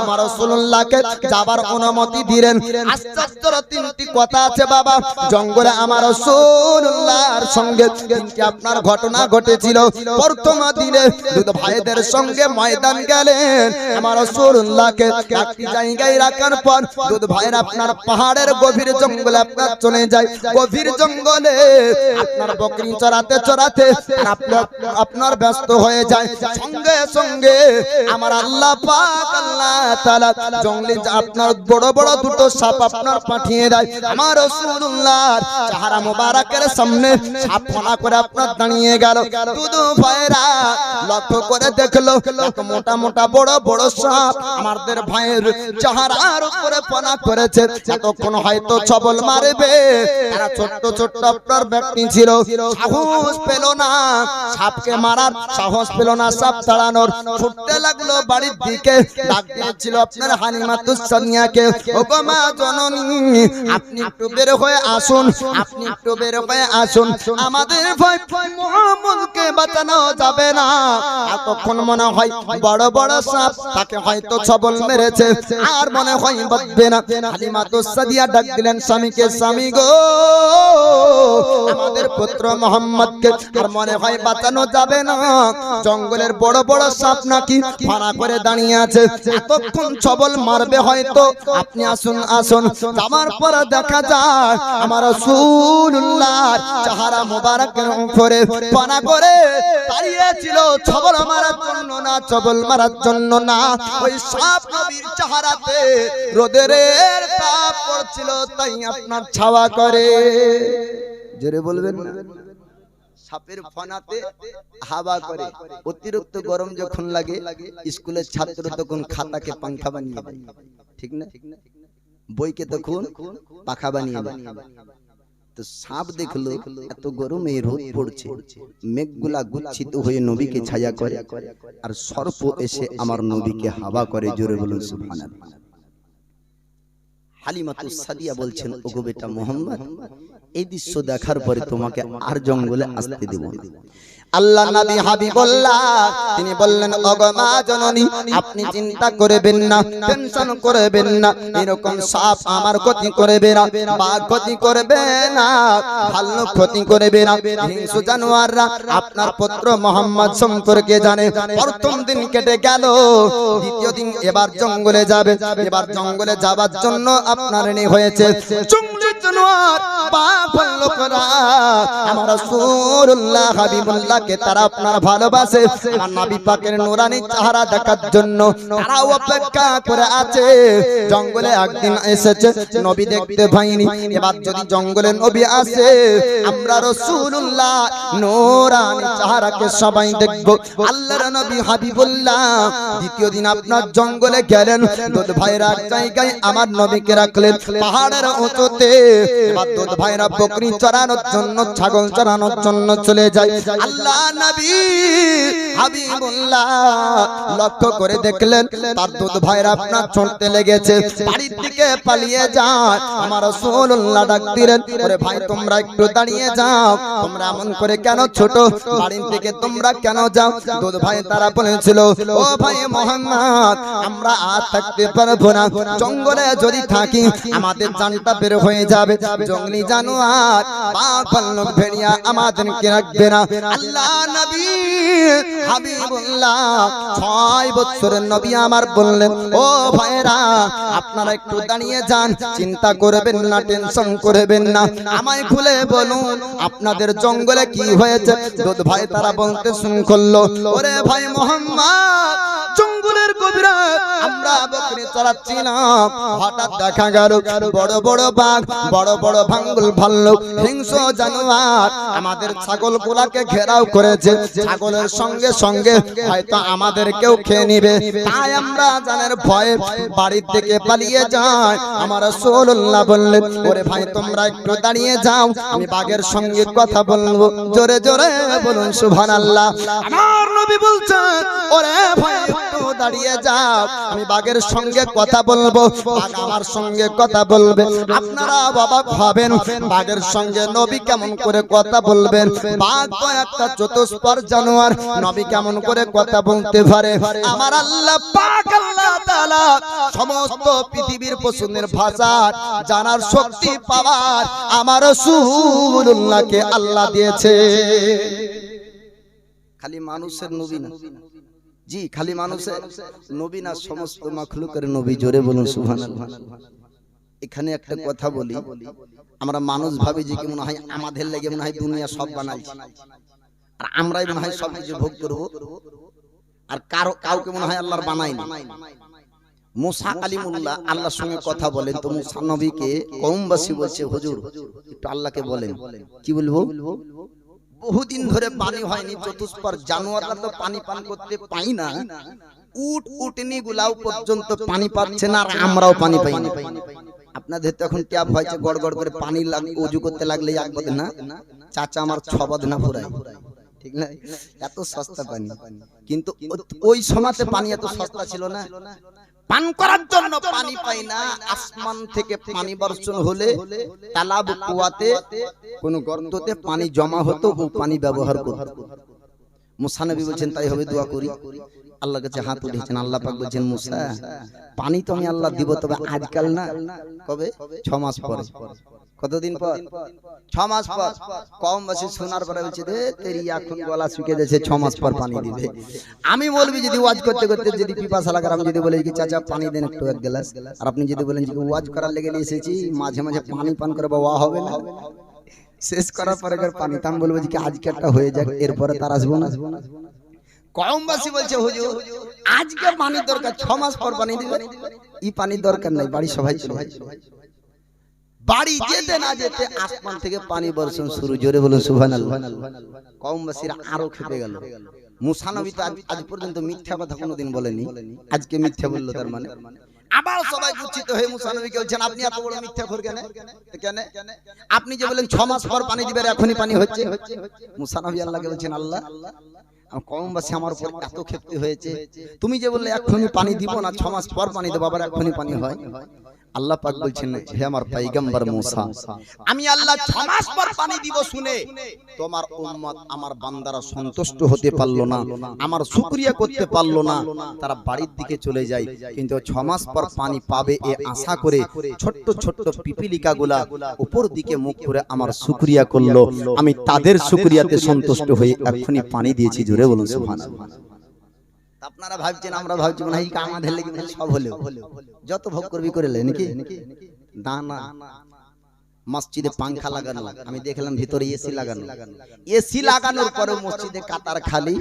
আমার রাসূলুল্লাহকে যাবার অনুমতি দিলেন। আশ্চর্যের 3টি কথা আছে বাবা। জঙ্গলে আমার রাসূলুল্লাহর সঙ্গে 3টি আপনার ঘটনা ঘটেছিল। প্রথম দিনে দুধ ভাইদের সঙ্গে ময়দান গেলেন। আমার রাসূলুল্লাহকে একটি জায়গায় রাখার পর দুধ ভাইরা আপনার পাহাড়ের গভীর জঙ্গলে আপনার চলে যায়। গভীর জঙ্গলে আপনার বকরি চরাতে চরাতে আপনার ব্যস্ত হয়ে যায়। সঙ্গে সঙ্গে আমার আল্লাহ পাক আল্লাহ তাআলা জঙ্গলে আপনার বড় বড় দুটো সাপ আপনার পাঠিয়ে দেয়। আমার রাসূলুল্লাহর চেহারা মোবারকের সামনে সাপ ফনা করে আপনার দাঁড়িয়ে গেল। দুধ দুধ ভাইরা লক্ষ্য করে দেখলো এক মোটা মোটা বড় বড় সাপ আমাদের ভাইয়ের চেহারার উপরে পনা করেছে। এতক্ষণ হয়তো ছবল মারবে, তারা ছোট্ট ছোট্ট আপনার ব্যক্তি ছিল, সাহস পেল না, সাপকে মারার সাহস পেল না, সাপ তাড়ানোর। ছুটতে লাগলো বাড়ির দিকে, ডাক দিয়েছিল আপনার হালিমাতুস সাদিয়াকে, ওগো মা জননী, আপনি একটু বের হয়ে আসুন, আপনি একটু বের হয়ে আসুন, আমাদের ভাই মুহাম্মদকে বাঁচানো যাবে না। এতক্ষণ মনে হয় বড় বড় সাপ তাকে হয়তো ছবল মেরেছে, আর মনে হয় বাঁচবে না। হালিমাতুস সাদিয়া ডাক দিলেন স্বামীকে, স্বামী গো, আমাদের পুত্র মুহাম্মদকে আর মনে হয় বাঁচানো যাবে না, জঙ্গলের বড় বড় সাপ নাকি ফানা করে দাঁড়িয়ে আছে, এতক্ষণ ছবল মারবে হয়তো, আপনি আসুন আসুন। আমার পর দেখা যায় আমার রাসূলুল্লাহর চেহারা মোবারকের উপরে ফানা করে দাঁড়িয়ে ছিল, ছবল মারার জন্য না, ছবল মারার জন্য না, ওই সাপ নবীর চেহারাতে রোদের তাপ পড়ছিল, তাই আপনার ছাওয়া করে। জোরে বলবেন না, সাপের ফনাতে হাওয়া করে। অতিরিক্ত গরম যখন লাগে স্কুলের ছাত্র তখন খাতাকে পাখা বানিয়ে দেয়, ঠিক না? বইকে তখন পাখা বানিয়ে দেয়। তো সাপ দেখলো এত গরমে রোদ পড়ছে, মেঘগুলা গুচ্ছিত হয়ে নবীকে ছায়া করে, আর সর্প এসে আমার নবীকে হাওয়া করে। জোরে বলুন সুবহানাল্লাহ। হালিমাতুস সাদিয়া বলছেন, ওগো বেটা মুহাম্মদ, এই দৃশ্য দেখার পরে তোমাকে আর জঙ্গলে আসতে দেব না। আল্লাহ নবী হাবিবুল্লাহ তিনি বললেন, ওগো মা জননী, আপনি চিন্তা করবেন না, টেনশন করবেন না, এরকম সাপ আমার ক্ষতি করবে না, বাঘ ক্ষতি করবে না, ভাল্লুক ক্ষতি করবে না, হিংস্র জানোয়াররা আপনার পুত্র মুহাম্মদ সম্পর্কে জানে। প্রথম দিন কেটে গেল, দ্বিতীয় দিন এবার জঙ্গলে যাবে, এবার জঙ্গলে যাবার জন্য আপনার এনে হয়েছে জঙ্গলের জানোয়ার, বাঘ ভাল্লুকরা আমার রাসূলুল্লাহ হাবিবুল্লাহকে তারা আপনার ভালোবাসে, আমার নবী পাকের নূরানী চেহারা দেখার জন্য তারা অপেক্ষা করে আছে। জঙ্গলে একদিন এসেছে, নবী দেখতে পাইনি, এবার যদি জঙ্গলে নবী আসে, আমরা রাসূলুল্লাহ নূরানী চেহারাকে সবাই দেখব। আল্লাহর নবী হাবিবুল্লাহ দ্বিতীয় দিন আপনার জঙ্গলে গেলেন, দুধ ভাইরা এক জায়গায় আমার নবীকে রাখলেন পাহাড়ের উঁচুতে। এবার দুধ ভাইরা বকরি চরানোর জন্য, ছাগল চরানোর জন্য চলে যায়। আল্লাহ নবী হাবিবুল্লাহ লক্ষ্য করে দেখলেন তার দুধ ভাইরা আপনার ছুটতে লেগেছে, বাড়ির দিকে পালিয়ে যায়। আমার রাসূলুল্লাহ ডাক দিলেন, ওরে ভাই তোমরা একটু দাঁড়িয়ে যাও, তোমরা এমন করে কেন ছোট, বাড়ির দিকে তোমরা কেন যাও? দুধ ভাই তারা বলেছিল, ও ভাই মুহাম্মদ, আমরা আর থাকতে পারবো না, জঙ্গলে যদি থাকি আমাদের জানটা বের হয়ে যাবে, জঙ্গলি জানোয়ার বাঘ ভাল্লুক ভেড়িয়া আমাদেরকে রাখবে না। আল্লাহ নবী হাবিবুল্লাহ 6 বছরের নবী আমার বললেন, ও ভাইরা আপনারা একটু দাঁড়িয়ে যান, চিন্তা করবেন না, টেনশন করবেন না, আমায় খুলে বলুন আপনাদের জঙ্গলে কি হয়েছে। দুধ ভাই তারা বলতে শুরু করলো, ওরে ভাই মুহাম্মদ, জঙ্গলের গভীরে আমরা বকরি চড়াচ্ছিলাম, হঠাৎ দেখা গেল বড় বড় বাঘ, বড় বড় ভাঙ্গল ভাল্লুক, হিংস্র জানোয়ার আমাদের ছাগল গুলাকে ঘেরাও করেছে, ছাগলের সঙ্গে সঙ্গে হয়তো আমাদেরকেও খেয়ে নিবে, তাই আমরা জানের ভয়ে বাড়ির থেকে পালিয়ে যাই। আমার রাসূলুল্লাহ বললেন, ওরে ভাই তোমরা একটু দাঁড়িয়ে যাও, আমি বাঘের সঙ্গে কথা বলবো। জোরে জোরে বলুন সুবহানাল্লাহ। আমার নবী বলছেন, ওরে ভাই একটু দাঁড়িয়ে যাও, আমি বাঘের সঙ্গে কথা বলবো, বাঘ আমার সঙ্গে কথা বলবে। আপনারা অবাক হবেন, বাঘের সঙ্গে নবী কেমন করে কথা বলবেন? বাঘ তো একটা চতুষ্পদ জানোয়ার, নবী কেমন করে কথা বলতে পারে? আমার আল্লাহ পাক আল্লাহ তাআলা সমস্ত পৃথিবীর পশুদের ভাষা জানার শক্তি পাওয়ার আমার রাসূলুল্লাহকে আল্লাহ দিয়েছে। খালি মানুষের নবী না, জি খালি মানুষের নবী না, সমস্ত মাখলুকের নবী। জোরে বলুন সুবহানাল্লাহ। এখানে একটা কথা বলি, আমরা মানুষ ভাবি যে কি মনে হয় আমাদের লেগে মনে হয় দুনিয়া সব বানাইছে, আর আমরাই মনে হয় সব কিছু ভোগ করবো, আর কাউকে মনে হয় আল্লাহর বানায়নি। মুসা কালিমুল্লাহ আল্লাহর সঙ্গে কথা বলেন, তো মুসা নবীকে কওমবাসী বলছে, হুজুর একটু আল্লাহকে বলেন। কি বলবো? বহুদিন ধরে পানি হয়নি, চতুষ্পর জানোয়াররা তো পানি পান করতে পাই না, উট উটনি গুলাও পর্যন্ত পানি পাচ্ছে না, আর আমরাও পানি পাই না। আপনাদের তো এখন ট্যাপ হয়েছে, গড় গড় করে পানি উজু করতে লাগলে এক বাদ না, চাচা আমার 6 বাদ না ফুরাই, ঠিক না? এত সস্তা পানি, কিন্তু ওই সময়তে পানি এত সস্তা ছিল না, পান করার জন্য পানি পাই না। আসমান থেকে পানি বর্ষণ হলে তালাব কুয়াতে কোন গর্ততে পানি জমা হতো, ও পানি ব্যবহার করত। মুসা নবী বলছেন তাই হবে, দোয়া করি। আল্লাহর কাছে হাত উঠেছেন, আল্লাহ পাক বলছেন মুসা পানি তো আমি আল্লাহ দিব, তবে আজকাল না, কবে? 6 মাস পরে। কতদিন পর? 6 মাস পর। কমবাসী শোনার পরে বলছে রে তেরি এখন গলা শুকিয়ে যাচ্ছে, 6 মাস পর পানি দিবে। আমি বলবি যদি ওয়াজ করতে করতে যদি পিপাসা লাগে, আমি যদি বলি কি চাচা পানি দেন একটু এক গ্লাস, আর আপনি যদি বলেন যে ওয়াজ করার লেগে নিয়ে এসেছি, মাঝে মাঝে পানি পান করে বাবা হবে না, শেষ করার পরে পানি তাম বলবো যে আজকে একটা হয়ে যাক, এরপরে তার আসবো না। কমবাসী বলছে হুজুর আজকে পানির দরকার, 6 মাস পর পানি দিবে। এই পানির দরকার নাই, বাড়ি সবাই চলে যায়। বাড়ি যেতে না যেতে আসমান থেকে পানি বর্ষণ শুরু, জোরে বলুন সুবহানাল্লাহ। কওমবাসীরা আরো খেপে গেল। মুসা নবী তো আজ পর্যন্ত মিথ্যা কথা কোনোদিন বলেনি, আজকে মিথ্যা বলল, তার মানে আবার সবাই উচ্ছিত হয়ে মুসা নবীকে বলছেন আপনি এত বড় মিথ্যাখোর কেন? কেন আপনি যে বলেন 6 মাস পর পানি দিবেন, এখনই পানি হচ্ছে। মুসা নবী আল্লাহকে বলছেন আল্লাহ কওমবাসী আমার উপর এত ক্ষিপ্ত হয়েছে, তুমি যে বললে এখনই পানি দিব না, 6 মাস পর পানি দেব, আবার এখনই পানি হয়। আল্লাহ পাক বলছেন হে আমার পয়গম্বর মুসা, আমি আল্লাহ 6 মাস পর পানি দিব শুনে তোমার উম্মত আমার বান্দারা সন্তুষ্ট হতে পারলো না, আমার শুকরিয়া করতে পারলো না, তারা বাড়ির দিকে চলে যায়। কিন্তু 6 মাস পর পানি পাবে এ আশা করে ছোট্ট ছোট্ট পিপিলিকাগুলা উপর দিকে মুখ করে আমার শুকরিয়া করলো, আমি তাদের শুকরিয়াতে সন্তুষ্ট হয়ে এখনই পানি দিয়েছি, জোরে বলুন সুবহানাল্লাহ। আপনারা ভাবছেন আমরা ভাবছি না, এই আমাদের লেগে সব হলো, যত ভোগ করবি করে লে নাকি দানা। মসজিদে পাঙ্খা লাগানো, আমি দেখলাম ভিতরে এসি লাগানো, এসি লাগানোর পরে মসজিদে কাতার খালি,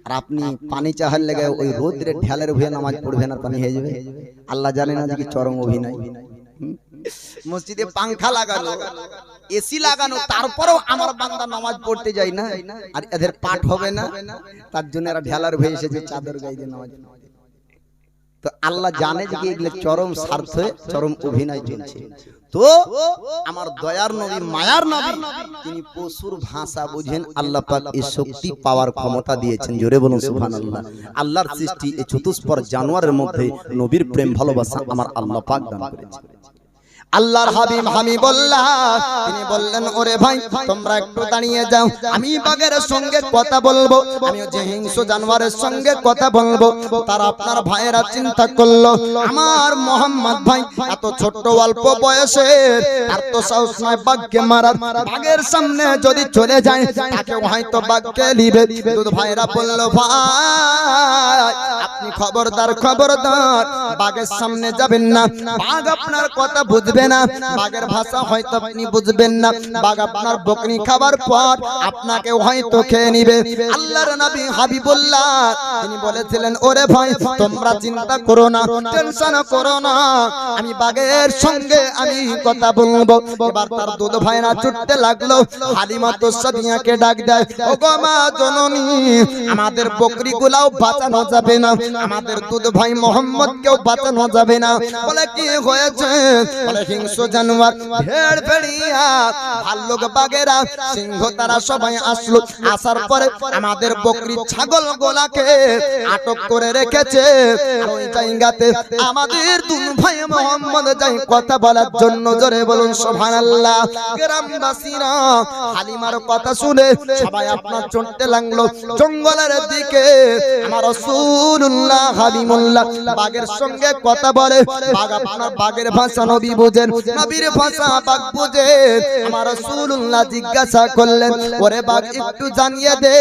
আর আপনি পানি চাহার লেগে ওই রোদ্রে ঢালের ভুয়ে নামাজ পড়বেন আর পানি হয়ে যাবে। আল্লাহ জানে না যে কি চরম অভিনয়। মসজিদে পাঙ্খা লাগানো, এসি লাগানো, তারপরেও আমার বান্দা নামাজ পড়তে যায় না, আর এদের পাঠ হবে না, তার জন্য এরা ঢালার ভয়ে এসেছে চাদর গায়ে দিয়ে নামাজ। তো আল্লাহ জানে যে এগুলো চরম স্বার্থে চরম অভিনয় চলছে। তো আমার দয়ার নবী মায়ার নবী তিনি পশুর ভাষা বুঝেন, আল্লাহ পাক এই শক্তি পাওয়ার ক্ষমতা দিয়েছেন, জোরে বলুন সুবহানাল্লাহ। আল্লাহর সৃষ্টি এই চতুষ্পর জানোয়ারের মধ্যে নবীর প্রেম ভালোবাসা আমার আল্লাহ পাক দান করেছেন। আল্লাহর হাবিব হাবিবুল্লাহ তিনি বললেন ওরে ভাই তোমরা একটু দাঁড়িয়ে যাও, আমি বাঘের সঙ্গে কথা বলবো, আমি যে হিংস্র জানোয়ারের সঙ্গে কথা বলবো। তার আপনার ভাইয়েরা চিন্তা করলো আমার মোহাম্মদ ভাই এত ছোট্ট অল্প বয়সে, আর তো সাহস নয় বাঘকে মারার, বাঘের সামনে যদি চলে যায় তাকে হয়তো বাঘকে নিবে। দুধ ভাইরা বললো ভাই আপনি খবরদার খবরদার বাঘের সামনে যাবেন না, বাঘ আপনার কথা বুঝবে না, বাঘের ভাষা হয়তো আপনি বুঝবেন না, বাঘ আপনার বকরি খাবার পর আপনাকে হয়তো খেয়ে নিবে। আল্লাহর নবী হাবিবুল্লাহ তিনি বলেছিলেন ওরে ভাই তোমরা চিন্তা করো না, টেনশন করো না, আমি বাঘের সঙ্গে আমি কথা বলবো। এবার তার দুধ ভাইরা ছুটতে লাগলো, হালিমা তো সাদিয়াকে ডাক দেয় ও গো মা জননী আমাদের বকরিগুলাও বাঁচানো যাবে না, আমাদের দুধ ভাই মোহাম্মদকেও বাঁচানো যাবে না। বলে কি হয়েছে? বলে হিংস্র জানোয়ার ভেড় ভেড়িয়া ভাল্লুক বাঘেরা সিংহ তারা সবাই আসলো, আসার পরে আমাদের বকরি ছাগল গোলাকে আটক করে রেখেছে। ওই জায়গাতে আমাদের দুই ভাই মোহাম্মদ যাই কথা বলার জন্য, জোরে বলুন সুবহানাল্লাহ। গ্রামবাসীরা হালিমার কথা শুনে সবাই আপনার চলতে লাগলো জঙ্গলের দিকে। আমার রাসূলুল্লাহ হাবিবুল্লাহ বাঘের সঙ্গে কথা বলে, বাঘ আপনার বাঘের ভাষা নবী বুঝেন, নবীর ভাষা বাঘ বুঝে। আমার রাসূলুল্লাহ জিজ্ঞাসা করলেন ওরে বাঘ একটু জানিয়ে দে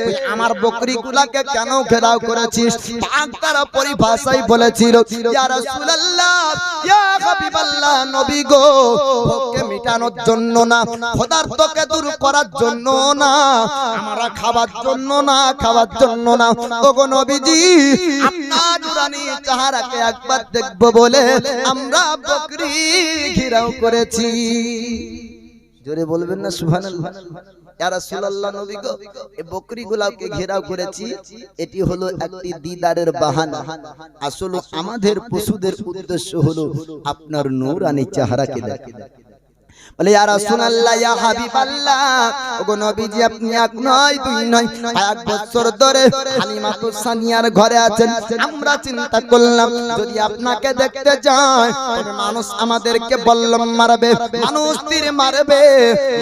তুই আমার বকরিগুলাকে কেন ঘেরাও করেছিস? বাঘ তার পরিভাষায় বলেছিল ইয়া রাসূলুল্লাহ ইয়া হাবিবাল্লাহ নবী গো, ভোককে মিটানোর জন্য না, ক্ষুধার্তকে দূর করার জন্য না, আমরা খাবার জন্য না, খাবার জন্য না, ওগো নবীজি আপনার নুরানি চেহারাকে একবার দেখব বলে আমরা বকরি ঘেরাও করেছি। জোরে বলবেন না সুবহানাল্লাহ। ইয়া রাসূলুল্লাহ নবী গো, এই বকরিগুলোকে ঘেরাও করেছি, এটি হলো একটি দিদারের বাহানা। আসলে আমাদের পশুদের উদ্দেশ্য হলো আপনার নূরানি চেহারাকে দেখা। বলে ইয়া রাসূলুল্লাহ, ইয়া হাবিবাল্লাহ, ওগো নবীজি আপনি এক নয় দুই নয় এক বছর ধরে হালিমাতুস সানিয়ার ঘরে আছেন। আমরা চিন্তা করলাম যদি আপনাকে দেখতে যাই তবে মানুষ আমাদেরকে বল্লম মারবে, মানুষ তীর মারবে,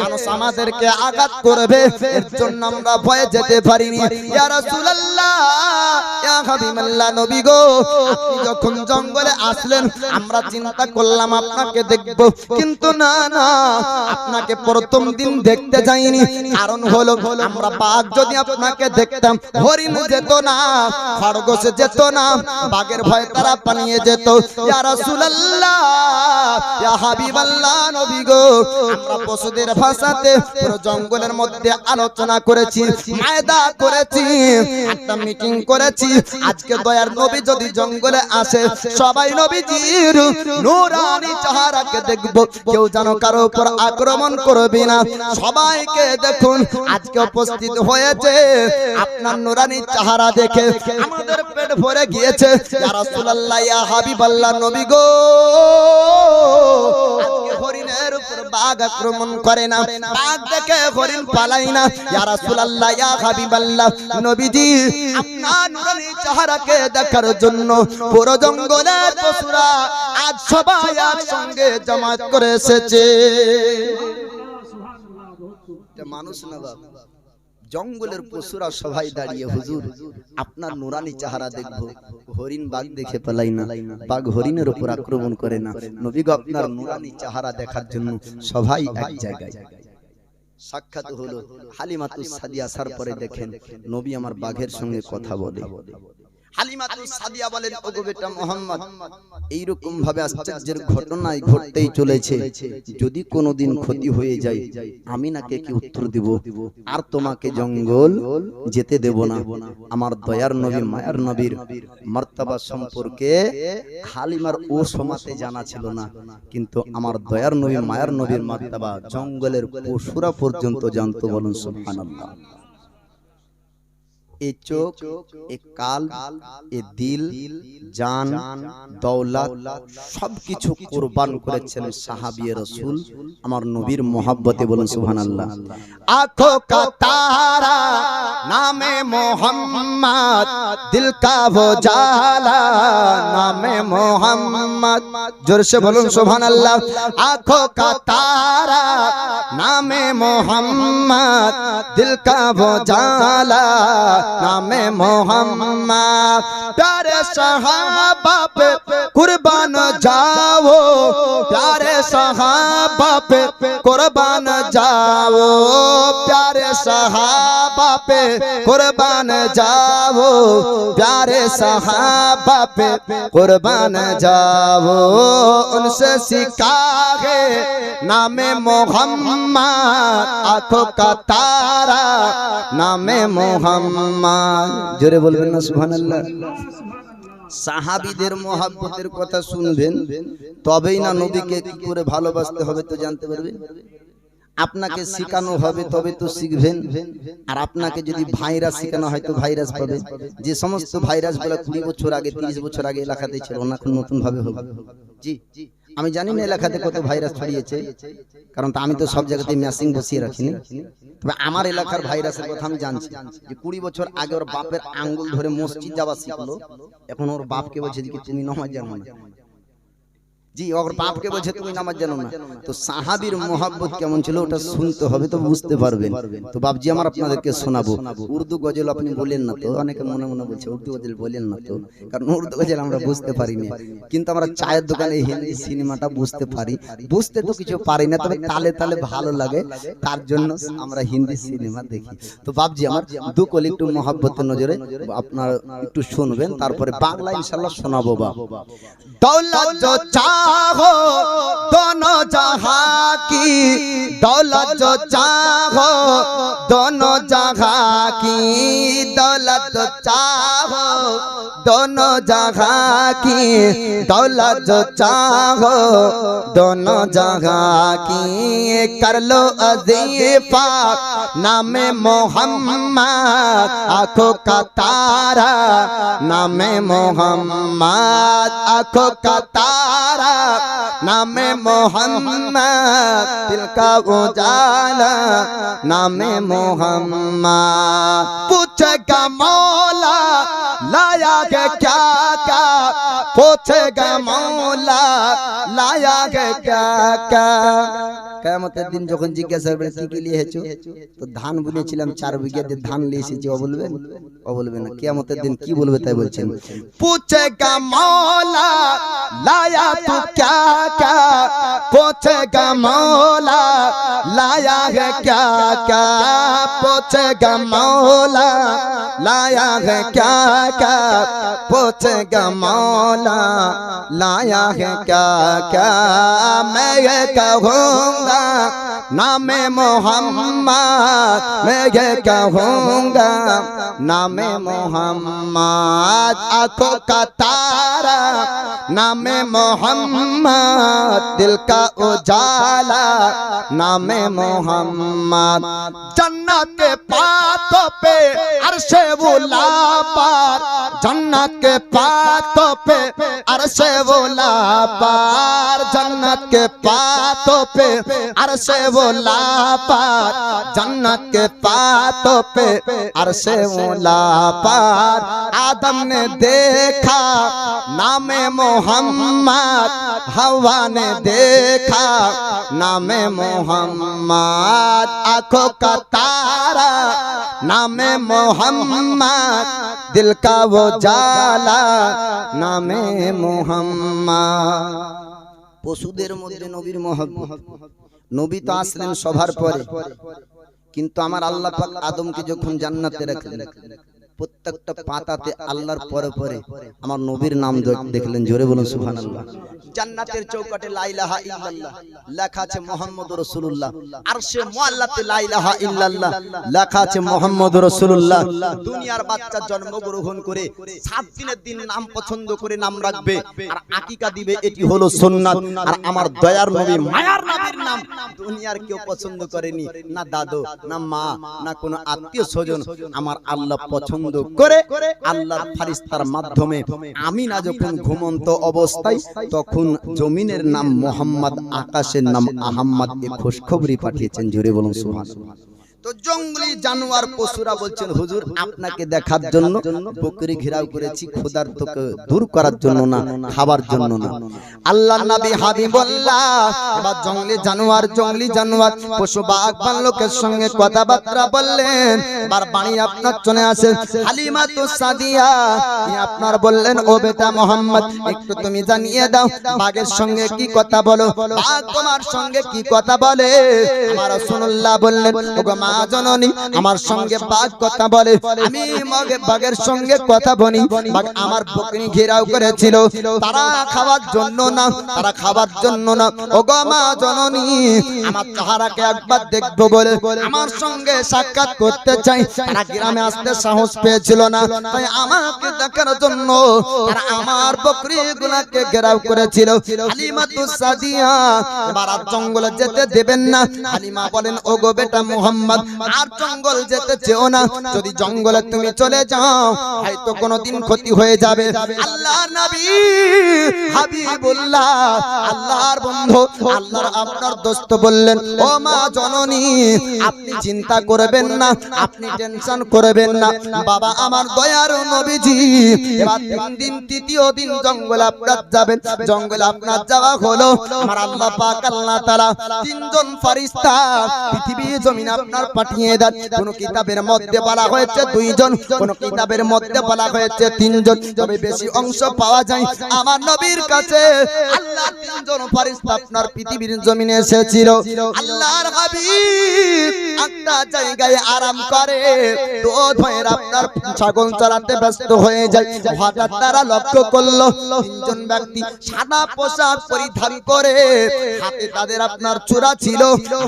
মানুষ আমাদেরকে আঘাত করবে, এর জন্য আমরা ভয়ে যেতে পারিনি। ইয়া রাসূলুল্লাহ, ইয়া হাবিবাল্লাহ নবী গো, আপনি যখন জঙ্গলে আসলেন আমরা চিন্তা করলাম আপনাকে দেখব, কিন্তু না না, আপনাকে প্রথম দিন দেখতে যাইনি। কারণ হলো আমরা বাঘ যদি আপনাকে দেখতাম, হরিণ যেত না, খরগোশ যেত না, বাঘের ভয়ে তারা পালিয়ে যেত। ইয়া রাসূলুল্লাহ, ইয়া হাবিবাল্লাহ নবী গো, আমরা পশুদের ভাষাতে পুরো জঙ্গলের মধ্যে আলোচনা করেছি, মায়দা করেছি, একটা মিটিং করেছি। আজকে দয়ার নবী যদি জঙ্গলে আসে সবাই নবীজির নূরানি চেহারাকে দেখব, কেউ যেন কারো উপর আক্রমণ করবে না। সবাইকে দেখুন আজকে উপস্থিত হয়েছে আপনার নূরানি চেহারা দেখে আমাদের পেট ভরে গিয়েছে। ইয়া রাসূলুল্লাহ, ইয়া হাবিবাল্লাহ নবী গো, আজকে হরিণের উপর বাঘ আক্রমণ করে না, বাঘ দেখে হরিণ পালাই না। ইয়া রাসূলুল্লাহ, ইয়া হাবিবাল্লাহ নবীজি, আপনার নূরানি চেহারাকে দেখার জন্য পুরো জঙ্গলের পশুরা আজ সবাই একসঙ্গে জামাত করে এসেছে। মানুষ না বাবা, জঙ্গলের পশুরা সবাই দাঁড়িয়ে হুজুর আপনার নূরানি চেহারা দেখবো। হরিণ বাঘ দেখে পালাই না, বাঘ হরিণের উপর আক্রমণ করে না। নবী গো, আপনার নূরানি চেহারা দেখার জন্য সবাই এক জায়গায় সাক্ষাৎ হলো। হালিমাতুস সাদিয়া আসার পরে দেখেন নবী আমার বাঘের সঙ্গে কথা বলে। হালিমাতুস সাদিয়া বলেন, ওগো বেটা মুহাম্মদ, এইরকম ভাবে আশ্চর্যের ঘটনাই ঘটতেই চলেছে, যদি কোনোদিন ক্ষতি হয়ে যায় আমি নাকি কি উত্তর দিব? আর তোমাকে জঙ্গল যেতে দেব না। আমার দয়ার নবী মায়ার নবীর মর্তবা সম্পর্কে হালিমার ও সমাতে জানা ছিল না, কিন্তু আমার দয়ার নবী মায়ার নবীর মর্তবা জঙ্গলের পশুরা পর্যন্ত জানতো। বলুন সুবহানাল্লাহ। ए चोख, ए काल, ए दिल, जान, दौलत सब किछु कुर्बान करेছেন সাহাবীয়ে রাসূল আমার নবীর मोहब्बते। बोलুন সুবহানাল্লাহ। आंखों का तारा नामे मोहम्मद, दिल का वो जाला नामे मोहम्मद। जोर से बोलुन सुबहानअल्लाह। आंखों का तारा नामे मोहम्मद, दिल का वो जाला नामे मोहम्मद। प्यारे सहाबा पे कुर्बान जाओ, प्यारे सहाबा पे कुर्बान जाओ, प्यारे सहाबा पे कुर्बान जाओ, प्यारे सहाबा पे कुर्बान जाओ। उनसे सीखा है नामे मोहम्मद, आंखों का तारा नामे मोहम्मद। जोरे बोलবেন না সুবহানাল্লাহ। সাহাবীদের মোহাব্বতের কথা শুনবেন তবেই না নবীকে কি করে ভালোবাসতে হবে তো জানতে পারবেন। আপনাকে শেখানো হবে তবে তো শিখবেন। আর আপনাকে যদি ভাইরাস শেখানো হয় তো ভাইরাস পাবে। যে সমস্ত ভাইরাস গুলো 20 বছর আগে 30 বছর আগে এলাকাতে ছিল না, এখন নতুন ভাবে হবে। জি আমি জানি না এলাকাতে কত ভাইরাস ছড়িয়েছে, কারণ আমি তো সব জায়গাতে ম্যাচিং বসিয়ে রাখিনি। তবে আমার এলাকার ভাইরাসের কথা আমি জানছি যে 20 বছর আগে ওর বাপের আঙ্গুল ধরে মসজিদ যাওয়া শিখলো, এখন ওর বাপকে বলছে যে তুমি নামাজ জানো না। জি ওর বাপকে বলছে তুমি নামাজ জানো না। তো সাহাবীর মোহাব্বত কেমন ছিল ওটা শুনতে হবে তো বুঝতে পারবেন। তো বাপজি আমার আপনাদেরকে শোনাবো। উর্দু গজল আপনি বলেন না তো, অনেকে মনে মনে বলছে উর্দু গজল বলেন না তো, কারণ উর্দু গজল আমরা বুঝতে পারি না। কিন্তু আমরা চায়ের দোকানে হিন্দি সিনেমাটা বুঝতে পারি। বুঝতে তো কিছু পারি না, তবে তালে তালে ভালো লাগে, তার জন্য আমরা হিন্দি সিনেমা দেখি। তো বাপজি আমার দু কলি একটু মোহাব্বতের নজরে আপনারা একটু শুনবেন, তারপরে বাংলা ইনশাআল্লাহ শোনাবো। বাপ দৌলত जो चाहो दोनों जहां की दौलत जो चाहो दोनों जहां की दौलत जो चाहो दोनों जहां की दौलत जो चाहो दोनों जहां की कर लो अज़ीफ़ा नामे मोहम्मद आँखों का तारा नामे मोहम्मद आँखों का तारा नामे मोहम्मद दिल का उजाला नामे मोहम्मद पूछेगा मौला लाया है क्या क्या पूछेगा मौला लाया है क्या क्या কিয়ামতের দিন যখন জিজ্ঞাসা করবে কি নিয়ে এসেছো তো ধান বুনেছিলাম 4 বিঘা দিয়ে ধান নিয়ে এসেছি ও বলবে না কিয়ামতের দিন কি বলবে তাই বলছেন पूछेगा मौला लाया तू क्या क्या पूछेगा मौला लाया है क्या क्या पूछेगा मौला लाया है क्या क्या पूछेगा मौला लाया है क्या क्या मैं ये कहूँगा नामे मोहम्मद मैं ये कहूँगा नामे मोहम्मद आँखों का तारा नामे मोहम्मद दिल का उजाला नामे मोहम्मद जन्नत के पातों पे अर्शे वुला पार जन्नत के पातों पे अर्शे वुला पार जन्नत के पातों पे अर्शे वुला पार जन्नत के पातों पे अर्शे वुला पार आदम ने देखा नामे मोहम्मद हवा ने देखा नामे मोहम्मद आँखों का तारा नामे मोहम्मद दिल का वो जाला नामे मोहम्मद পশুদের মধ্যে নবীর মহব্বত নবী তো আসলেন সবার পরে কিন্তু আমার আল্লাহ পাক আদমকে যখন জান্নাতে রাখলেন প্রত্যেকটা পাতাতে আল্লাহর পরে পরে আমার নবীর নাম দেখলেন জোরে বলুন সুবহানাল্লাহ জান্নাতের চৌকাটে লা ইলাহা ইল্লাল্লাহ লেখা আছে মুহাম্মদুর রাসূলুল্লাহ আরশে মুআল্লাতে লা ইলাহা ইল্লাল্লাহ লেখা আছে মুহাম্মদুর রাসূলুল্লাহ দুনিয়ার বাচ্চা জন্মগ্রহণ করে 7 দিনের দিন নাম পছন্দ করে নাম রাখবে আর আকিকা দিবে এটি হলো সুন্নাত আর আমার দয়ার নবী মায়ার নবীর নাম দুনিয়ার কেউ পছন্দ করেনি না দাদু না মা না কোনো আত্মীয় স্বজন আমার আল্লাহ পছন্দ করে আল্লাহর ফেরেশতার মাধ্যমে আমিনা যখন ঘুমন্ত অবস্থায় তখন জমিনের নাম মোহাম্মদ আকাশের নাম আহমদ এই খুশখবরি পাঠিয়েছেন জোরে বলুন সুবহানাল্লাহ তো জঙ্গলি জানোয়ার পশুরা বলছেন হুজুর আপনাকে দেখার জন্য বকরি ঘেরাও করেছি ক্ষুধার্তকে দূর করার জন্য না খাবার জন্য না আল্লাহর নবী হাবিবুল্লাহ এবার জঙ্গলি জানোয়ার পশু বাঘ লোকের সঙ্গে কথাবার্তা বললেন এবার বাণী আপনার চলে আসে হালিমাতুস সাদিয়া আপনার বললেন ও বেটা মোহাম্মদ একটু তুমি জানিয়ে দাও বাঘের সঙ্গে কি কথা বলো বাঘ তোমার সঙ্গে কি কথা বলে আমার রাসূলুল্লাহ বললেন ওগো মা জননী আমার সঙ্গে বাঘ কথা বলে আমি বাঘের সঙ্গে কথা বলি বাঘ আমার বকরি ঘেরাও করেছিল তারা খাওয়ার জন্য না ওগো মা জননী আমার চেহারাকে একবার দেখবো বলে আমার সঙ্গে সাক্ষাৎ করতে চাই তারা গ্রামে আসতে সাহস পেয়েছিল না তাই আমাকে দেখার জন্য তারা আমার বকরিগুলোকে ঘেরাও করেছিল হালিমাতুস সাদিয়া এবার জঙ্গলে যেতে দেবেন না হালিমা বলেন ওগো বেটা মুহাম্মদ আর জঙ্গল যেতে চেও না যদি জঙ্গলে তুমি চলে যাও হয়তো কোনোদিন ক্ষতি হয়ে যাবে আল্লাহর নবী হাবিবুল্লাহ আল্লাহর বন্ধু আল্লাহর আপনার দোস্ত বললেন ও মা জননী আপনি চিন্তা করবেন না আপনি টেনশন করবেন না বাবা আমার দয়ার নবীজি এবার দিন তৃতীয় দিন জঙ্গলে আপনার যাবেন জঙ্গলে আপনার যাওয়া হলো আমার আল্লাহ পাক আল্লাহ তাআলা তিনজন ফেরেশতা পৃথিবী জমিন আপনার পাঠিয়ে দেন। কোন কিতাবের মধ্যে বলা হয়েছে 2 জন, কোন কিতাবের মধ্যে বলা হয়েছে 3 জন, তবে বেশি অংশ পাওয়া যায় আমার নবীর কাছে আল্লাহ 3 জন ফেরেশতা আপনার পৃথিবীর জমিনে এসেছিল। আল্লাহর হাবিব একটা জায়গায় আরাম করে, দুধ হয়ে আপনার ছাগল চড়াতে ব্যস্ত হয়ে যায়। হঠাৎ তারা লক্ষ্য করলো 3 জন ব্যক্তি সাদা পোশাক পরিধান করে, হাতে তাদের আপনার চূড়া ছিল,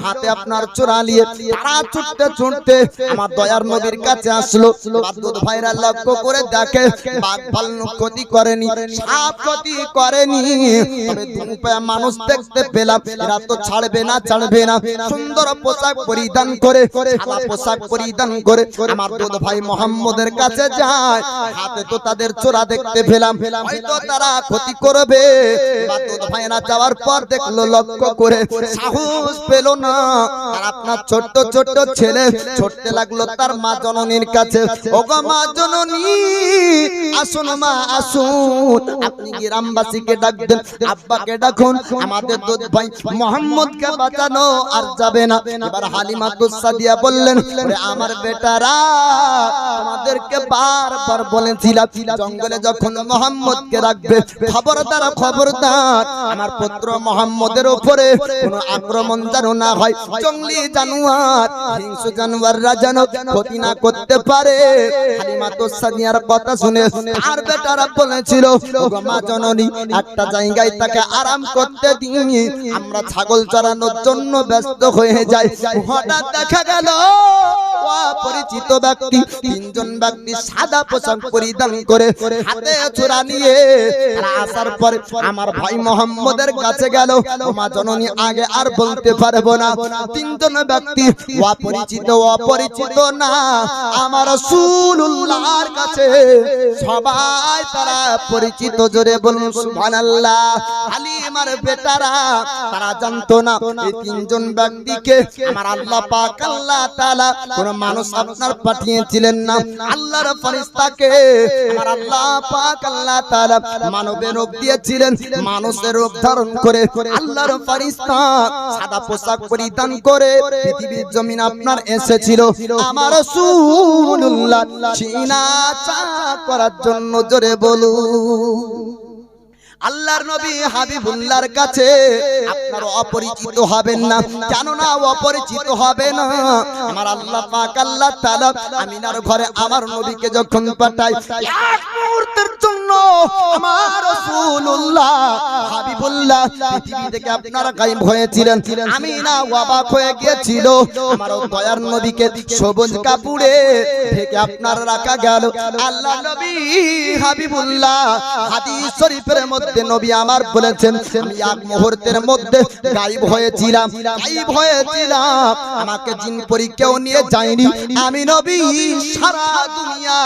হাতে আপনার চূড়া নিয়ে তারা ছুটতে ছুটতে আমার দয়ার নবীর কাছে আসলো। বাদুদ ভাইরা লক্ষ্য করে দেখে বাঘ ভাল্লুক ক্ষতি করেনি, সাপ ক্ষতি করেনি, তবে দুপায়ে মানুষ দেখতে পেলাম। এরা তো ছাড়বে না। সুন্দর পোশাক পরিধান করে, সাদা পোশাক পরিধান করে আমার দুধ ভাই মোহাম্মদের কাছে যায়। হাতে তো তাদের চোরা দেখতে পেলাম, হয়তো তারা ক্ষতি করবে। বাদুদ ভাইরা যাওয়ার পর দেখলো, লক্ষ্য করে সাহস পেল না। আর আপনার ছোট্ট ছোট্ট ছেলে ছুটতে লাগলো তার মা জননীর কাছে। ওগো মা জননী, আসুন মা আসুন, আপনি গ্রামবাসীকে ডাক দেন, আব্বাকে ডাকুন, আমাদের দুধ ভাই মোহাম্মদকে বাঁচানো আর যাবে না। এবার হালিমাতুস সাদিয়া বললেন, ওরে আমার বেটারা, তোমাদেরকে বারবার বলেছিলাম জঙ্গলে যখন মোহাম্মদকে রাখবে, খবরদার আমার পুত্র মোহাম্মদের উপরে কোনো আক্রমণ যেন না হয়, জঙ্গলি জানোয়ার, হিংস্র জানোয়াররা যেন ক্ষতি না করতে পারে। হালিমাতুস সাদিয়ার কথা শুনে আর বেটারা বলেছিল, ওগো মা জননী, একটা জায়গায় তাকে আরাম করতে দিই, আমরা ছাগল চড়ানোর জন্য ব্যস্ত হয়ে যাই। হঠাৎ দেখা গেল অপরিচিত ব্যক্তি 3 জন ব্যক্তি সাদা পোশাক পরিধান করে, হাতে চূড়া নিয়ে তারা আসার পরে আমার ভাই মোহাম্মদের কাছে গেল। ও মা জননী, আগে আর বলতে পারবো না। 3 জন ব্যক্তি অপরিচিত না, আমার রাসূলুল্লাহর কাছে সবাই তারা পরিচিত। জোরে বলুন সুবহানাল্লাহ। হালিমার বেটারা তারা জানতো না এই 3 জন ব্যক্তিকে আমার আল্লাহ পাক আল্লাহ তাআলা কোন মানুষ আপনার পাঠিয়েছিলেন না। আল্লাহর ফেরেশতাকে আমার আল্লাহ পাক আল্লাহ তাআলা মানবের রূপ দিয়েছিলেন, মানুষের রূপ ধারণ করে আল্লাহর ফেরেশতা সাদা পোশাক পরিধান করে পৃথিবীর জমিন আপনার এসেছিল আমার রাসূলুল্লাহ চিনাচা করার জন্য। জোরে বলুন, আল্লাহর নবী হাবিবুল্লাহর কাছে আপনারা অপরিচিত হবেন না। কেন না অপরিচিত হবে না? আমার আল্লাহ পাক আল্লাহ তাআলা আমিনার ঘরে আমার নবীকে যখন পাঠায়, এক মুহূর্তের জন্য আমার রাসূলুল্লাহ হাবিবুল্লাহ পৃথিবী থেকে আপনারা গায়েব হয়েছিলেন। আমিনা অবাক হয়ে গিয়েছিল, আমার দয়ার নবীকে সবুজ কাপড়ে ঢেকে আপনার রাখা গেল। আল্লাহ নবী হাবিবুল্লাহ হাদিস শরীফের মধ্যে নবী আমার বলেছেন, আমি এক মুহূর্তের মধ্যে গায়েব হয়েছিলাম। আমাকে জিন পরী কেউ নিয়ে যায়নি। আমি নবী সারা দুনিয়া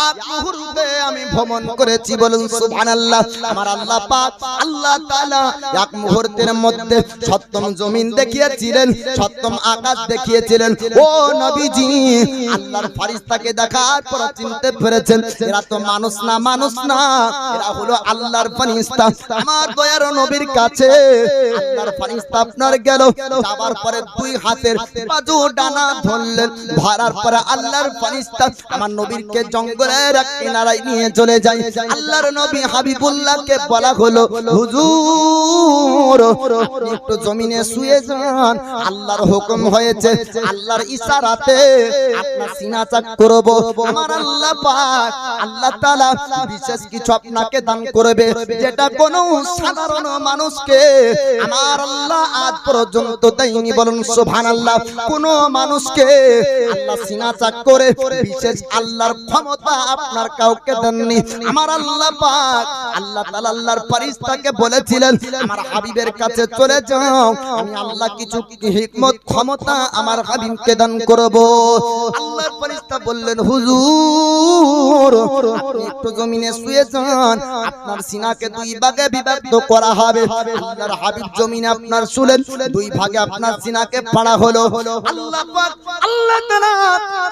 এক মুহূর্তে আমি ভ্রমণ করেছি। বলুন সুবহানাল্লাহ। আমার আল্লাহ পাক আল্লাহ তাআলা এক মুহূর্তের মধ্যে সপ্তম জমিন দেখিয়েছিলেন, সপ্তম আকাশ দেখিয়েছিলেন। ও নবীজি, আল্লাহর ফেরেশতাকে দেখার পর চিনতে পেরেছেন এরা তো মানুষ না, এরা হলো আল্লাহর ফেরেশতা। আমার দয়ার নবীর কাছে আল্লাহর ফেরেশতা আপনার গেল, যাবার পরে 2 হাতের বাজু ডানা ধরলেন, ধরার পরে আল্লাহর ফেরেশতা আমার নবীকে জঙ্গলের এক কিনারায় নিয়ে চলে যায়। আল্লাহর নবী হাবিবুল্লাহকে বলা হলো, হুজুর আপনি একটু জমিনে শুয়ে যান, আল্লাহর হুকুম হয়েছে, আল্লাহর ইশারাতে আপনার সিনা চাক করব। আমার আল্লাহ পাক আল্লাহ তাআলা বিশেষ কিছু আপনাকে দান করবে, যেটা কোন সাধারণ মানুষকে আমার আল্লাহ আজ পর্যন্ত দেয়নি। বলুন সুবহানাল্লাহ। কোন মানুষকে আল্লাহ সিনা চাক করে বিশেষ আল্লাহর ক্ষমতা আপনার কাউকে দেননি। আমার আল্লাহ পাক আল্লাহ তাআলা আল্লাহর ফেরেশতাকে বলেছিলেন, আমার হাবিবের কাছে চলে যাও, আমি আল্লাহ কিছু হিকমত ক্ষমতা আমার হাবিবকে দান করব। আল্লাহর ফেরেশতা বললেন, হুজুর আপনি একটু জমিনে শুয়ে যান, আপনার সিনাকে 2 দুই ভাগে বিভক্ত করা হবে। আল্লাহর হাবিব জমিনে আপনার শুলেন, দুই ভাগে আপনার সিনাকে ফাড়া হলো। আল্লাহ পাক আল্লাহ তাআলা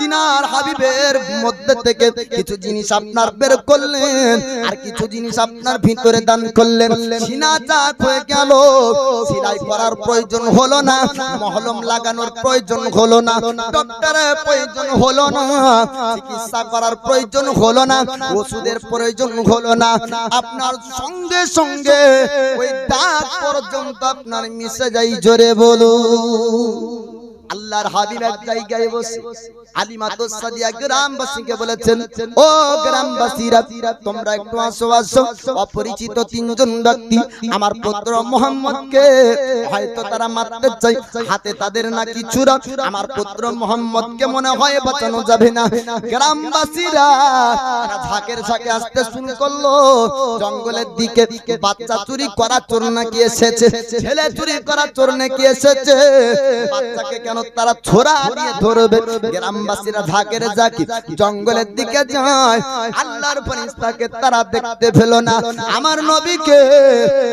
তিনার হাবিবের মধ্যে থেকে কিছু জিনিস আপনার বের করলেন, আর কিছু জিনিস আপনার ভিতরে দান করলেন। সিনা চাক হয়ে গেল, সেলাই করার প্রয়োজন হলো না, মহলম লাগানোর প্রয়োজন হলো না, ডক্টরের প্রয়োজন হলো না, চিকিৎসা করার প্রয়োজন হলো না, ওষুধের প্রয়োজন হলো না। আপনার সঙ্গে সঙ্গে ওই দাঁত পর্যন্ত আপনার মিশে যাই। জোরে বলুন। আল্লাহর হাবিব এক জায়গায় বসে হালিমাতুস সাদিয়া গ্রামবাসীকে বলেছেন, ও গ্রামবাসীরা, তোমরা একটু আসো আসো। অপরিচিত তিনজন ব্যক্তি আমার পুত্র মুহাম্মদকে হয়তো তারা মারতে চাই, হাতে তাদের নাকি ছুরা। আমার পুত্র মুহাম্মদকে মনে হয় বাঁচানো যাবে না। গ্রামবাসীরা ঝাঁকের ঝাঁকে আসতে শুরু করলো জঙ্গলের দিকে। বাচ্চা চুরি করা চোর নাকি এসেছে, ছেলে চুরি করা চোর নাকি এসেছে। বাচ্চাকে কেন তারা ছোরা দিয়ে ধরবে? গ্রামবাসীরা ঝাঁকের ঝাঁকি জঙ্গলের দিকে যায়। আল্লাহর ফেরেশতাকে তারা দেখতে পেল না। আমার নবীকে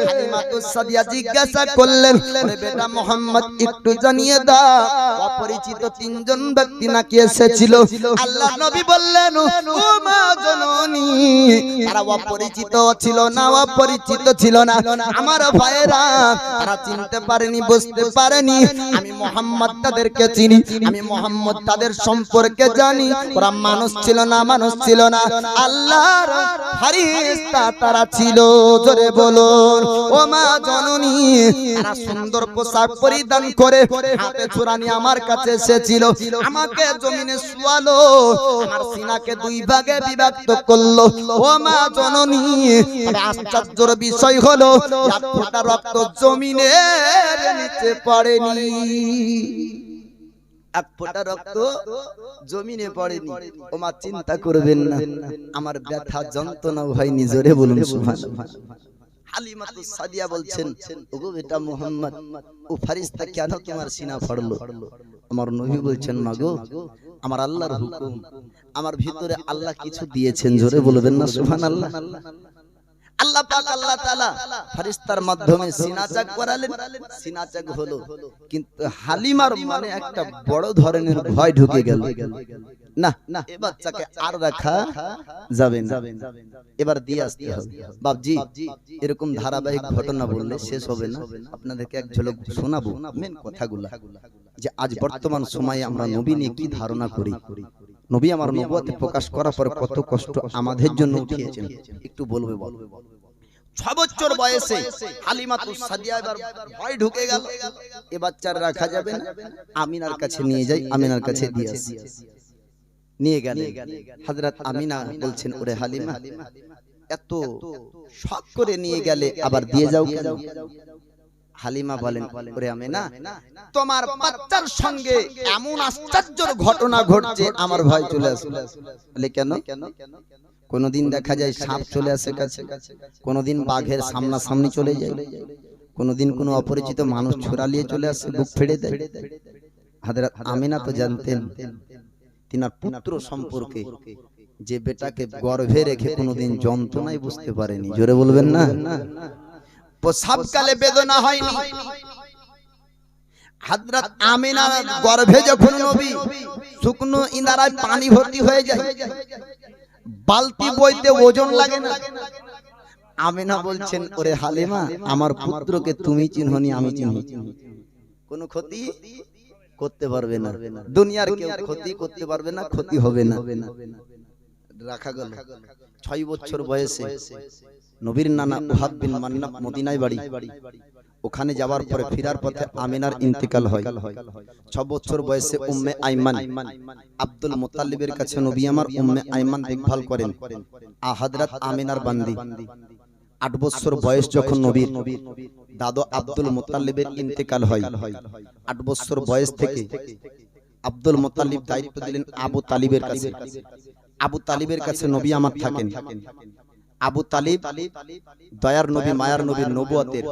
হালিমাতুস সাদিয়া জিজ্ঞাসা করলেন, ওরে বেটা মুহাম্মদ, একটু জানিয়ে দাও, অপরিচিত তিনজন ব্যক্তি নাকি এসেছিল? আল্লাহ নবী বললেন, ও মা জননী, তারা অপরিচিত ছিল না, অপরিচিত ছিল না। আমার ভাইরা, তারা চিনতে পারেনি, বুঝতে পারেনি আমি মুহাম্মদ তাদেরকে চিনি, আমি মুহাম্মদ তাদের সম্পর্কে জানি। ওরা মানুষ ছিল না, মানুষ ছিল না, আল্লাহর ফেরেশতা তারা ছিল। জোরে বলুন। ও মা জননী, তারা সুন্দর পোশাক পরিধান করে হাতে ছুরা নিয়ে আমার কাছে এসেছিল। আমাকে জমিনে শুয়ালো, আমার সিনাকে দুই ভাগে বিভক্ত করলো। ও মা জননী, তবে আশ্চর্যের বিষয় হলো এক ফোঁটা রক্ত জমিনের নিচে পড়েনি। এক ফোঁটা রক্ত জমিনে পড়েনি। ও মা, চিন্তা করবেন না, আমার ব্যথা যন্ত্রণা হয়নি। জোরে বলুন সুবহানাল্লাহ। হালিমাতুস সাদিয়া বলছেন, ওগো বেটা মুহাম্মদ, ও ফেরেশতা কেন তোমার সিনা ফাড়লো? আমার নবী বলছেন, মাগো, আমার আল্লাহর হুকুম, আমার ভিতরে আল্লাহ কিছু দিয়েছেন। জোরে বলবেন না সুবহানাল্লাহ। আল্লাহ পাক আল্লাহ তাআলা ফেরেশতার মাধ্যমে সিনা চাক করালেন, সিনা চাক হলো। কিন্তু হালিমার মানে একটা বড় ধরনের ভয় ঢুকে গেল। না, এই বাচ্চাকে আর রাখা যাবে না, এবার দিয়ে আসতে হবে। বাপজি, এরকম ধারাবাহিক ঘটনা বললে শেষ হবে না। আপনাদেরকে এক ঝলক শোনাবো মেন কথাগুলো, যে আজ বর্তমান সময়ে আমরা নবী নিয়ে কি ধারণা করি। নবী আমার নবুয়ত প্রকাশ করার পর কত কষ্ট আমাদের জন্য উঠিয়েছেন, একটু বলবে। 6 বছর বয়সে হালিমাতুস সাদিয়া এবার ভয় ঢুকে গেল, এ বাচ্চার রাখা যাবে না, আমিনার কাছে নিয়ে যাই, আমিনার কাছে দিয়ে আসি। নিয়ে গেলে হযরত আমিনা বলছেন, ওরে হালিমা, এত শখ করে নিয়ে গেলে আবার দিয়ে যাও কেন? হালিমা বলেন, ওরে আমিনা, তোমার বাচ্চার সঙ্গে এমন আশ্চর্যের ঘটনা ঘটছে, আমার ভয় চলে আসে। বলে কেন? কোনদিন দেখা যায় সাপ চলে আসে কাছে, কোনদিন বাঘের সামনাসামনি চলে যায়, কোনদিন কোনো অপরিচিত মানুষ ছোরা নিয়ে চলে আসে, বুক ফেড়ে দেয়। হযরত আমিনা তো জানতেন তিনার পুত্র সম্পর্কে, যে বেটাকে গর্ভে রেখে কোনদিন যন্ত্রণাই বুঝতে পারেনি। জোরে বলবেন না। প্রসবকালে বেদনা হয়নি। হযরত আমিনার গর্ভে যখন নবী, শুকনো ইনারায় পানি ভর্তি হয়ে যায়, বালতি বইতে ওজন লাগে না। আমিনা বলছেন, ওরে হালিমা, আমার পুত্রকে তুমি চিনহনি, আমি চিনি। কোনো ক্ষতি করতে পারবে না, দুনিয়ার কেউ ক্ষতি করতে পারবে না, ক্ষতি হবে না। রাখা গেল। 6 বছর বয়সে নবীর নানা ওহাব বিন মান্নাফ মদিনায় বাড়ি। ওখানে যাওয়ার পরে ফিরার পথে আমিনার ইন্তেকাল হয়। 6 বছর বয়সে উম্মে আইমান আব্দুল মুত্তালিবের কাছে নবী আমার উম্মে আইমান দেখভাল করেন। হযরত আমিনার বান্দি। 8 বছর বয়স যখন নবীর দাদু আব্দুল মুত্তালিবের ইন্তেকাল হয়, 8 বছর বয়স থেকে আব্দুল মুত্তালিব দায়িত্ব দিলেন আবু তালিবের কাছে। আবু তালিবের কাছে নবী আমার থাকেন। আবু তালিব দয়ার নবী, মায়ার নবীর নবুয়তের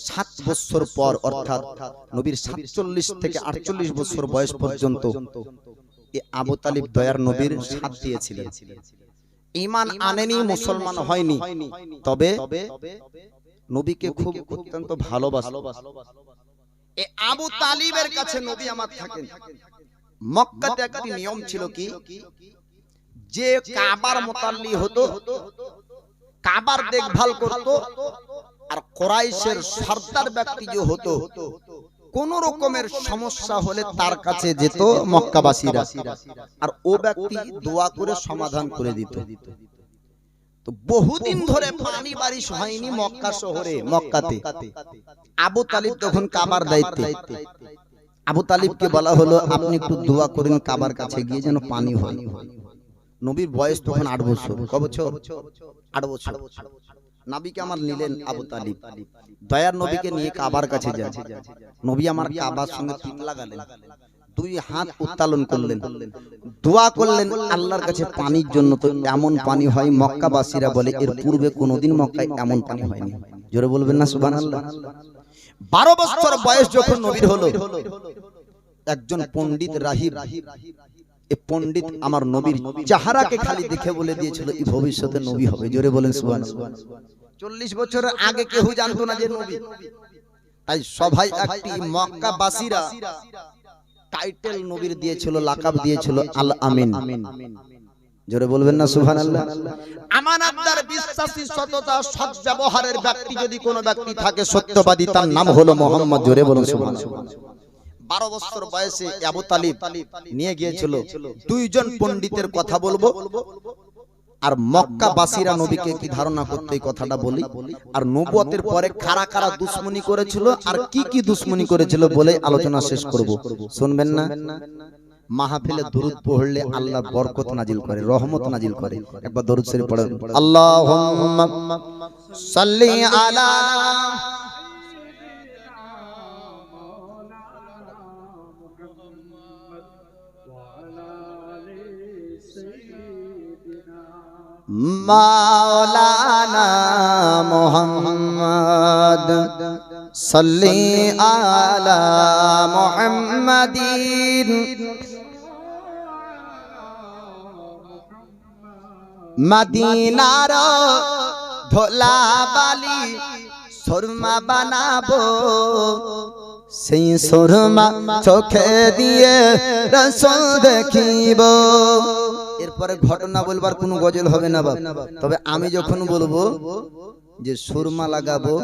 7 বছর পর, অর্থাৎ নবীর 47 থেকে 48 বছর বয়স পর্যন্ত এই আবু তালিব দয়ার নবীর সাথ দিয়েছিলেন। ঈমান আনেনি, মুসলমান হয়নি, তবে নবীকে খুব অত্যন্ত ভালোবাসত। এই আবু তালিবের কাছে নবী আমার থাকেন। মক্কাতে একটি নিয়ম ছিল কি, যে কাবার মুতাল্লি হতো, কাবার দেখভাল করত, আর কুরাইশের সর্দার ব্যক্তি যে হতো, কোন রকমের সমস্যা হলে তার কাছে যেত মক্কাবাসীরা, আর ও ব্যক্তি দোয়া করে সমাধান করে দিত। তো বহুদিন ধরে পানি বারিশ হয়নি মক্কা শহরে, মক্কাতে। আবু তালিব তখন কাবার দায়িত্বে। আবু তালিবকে বলা হলো, আপনি একটু দোয়া করেন কাবার কাছে গিয়ে যেন পানি হয়। নবীর বয়স তখন 8 বছর। ক বছর? 8 বছর। নবীকে আমার নিলেন আবু তালিব, দয়ার নবীকে নিয়ে কাবার কাছে যান। নবী আমার কাবার সঙ্গে তিন লাগালেন, 2 হাত উত্তোলন করলেন, দোয়া করলেন আল্লাহর কাছে পানির জন্য। তো এমন পানি হয়, মক্কাবাসীরা বলে এর পূর্বে কোনোদিন মক্কায় এমন পানি হয়নি। জোরে বলবেন না সুবহানাল্লাহ। 12 বছর বয়স যখন নবীর হলো, একজন পণ্ডিত রাহিব, এই পণ্ডিত আমার নবীর চেহারাকে খালি দেখে বলে দিয়েছিল এই ভবিষ্যতে নবী হবে। জোরে বলেন সুবহানাল্লাহ। 40 বছরের আগে কেউ জানতো না যে নবী। তাই সবাই একটি মক্কাবাসীরা টাইটেল নবীর দিয়েছিল, লাকাব দিয়েছিল আল আমিন। জোরে বলবেন না সুবহানাল্লাহ। আমানতদার, বিশ্বাসী, সততা, সৎ ব্যবহারের ব্যক্তি যদি কোনো ব্যক্তি থাকে, সত্যবাদী, তার নাম হলো মুহাম্মদ। জোরে বলুন সুবহানাল্লাহ। 12 বছর বয়সে আবু তালিব নিয়ে গিয়েছিল। 2 জন পণ্ডিতের কথা বলবো, আর মক্কাবাসীরা নবীকে কি ধারণা করতে এই কথাটা বলি, আর নবুয়তের পরে কারা কারা দুশমনি করেছিল আর কি কি দুশমনি করেছিল বলে আলোচনা শেষ করব। শুনবেন না? মাহফিলে দুরূদ পড়লে আল্লাহ বরকত নাজিল করে, রহমত নাজিল করে। একবার দরুদ শরীফ পড়েন, আল্লাহুম্মা সাল্লি আলা মাওলানা মুহাম্মদ, সাল্লি আলা মুহাম্মাদিন, মদিনার ধোলা বালি সুরমা বানাবো, সেই সুরমা চোখে দিয়ে রাসূল দেখিব। এরপরে ঘটনা বলবার কোনো গজল হবে না বাবা, তবে আমি যখন বলবো যে সুরমা লাগাবো,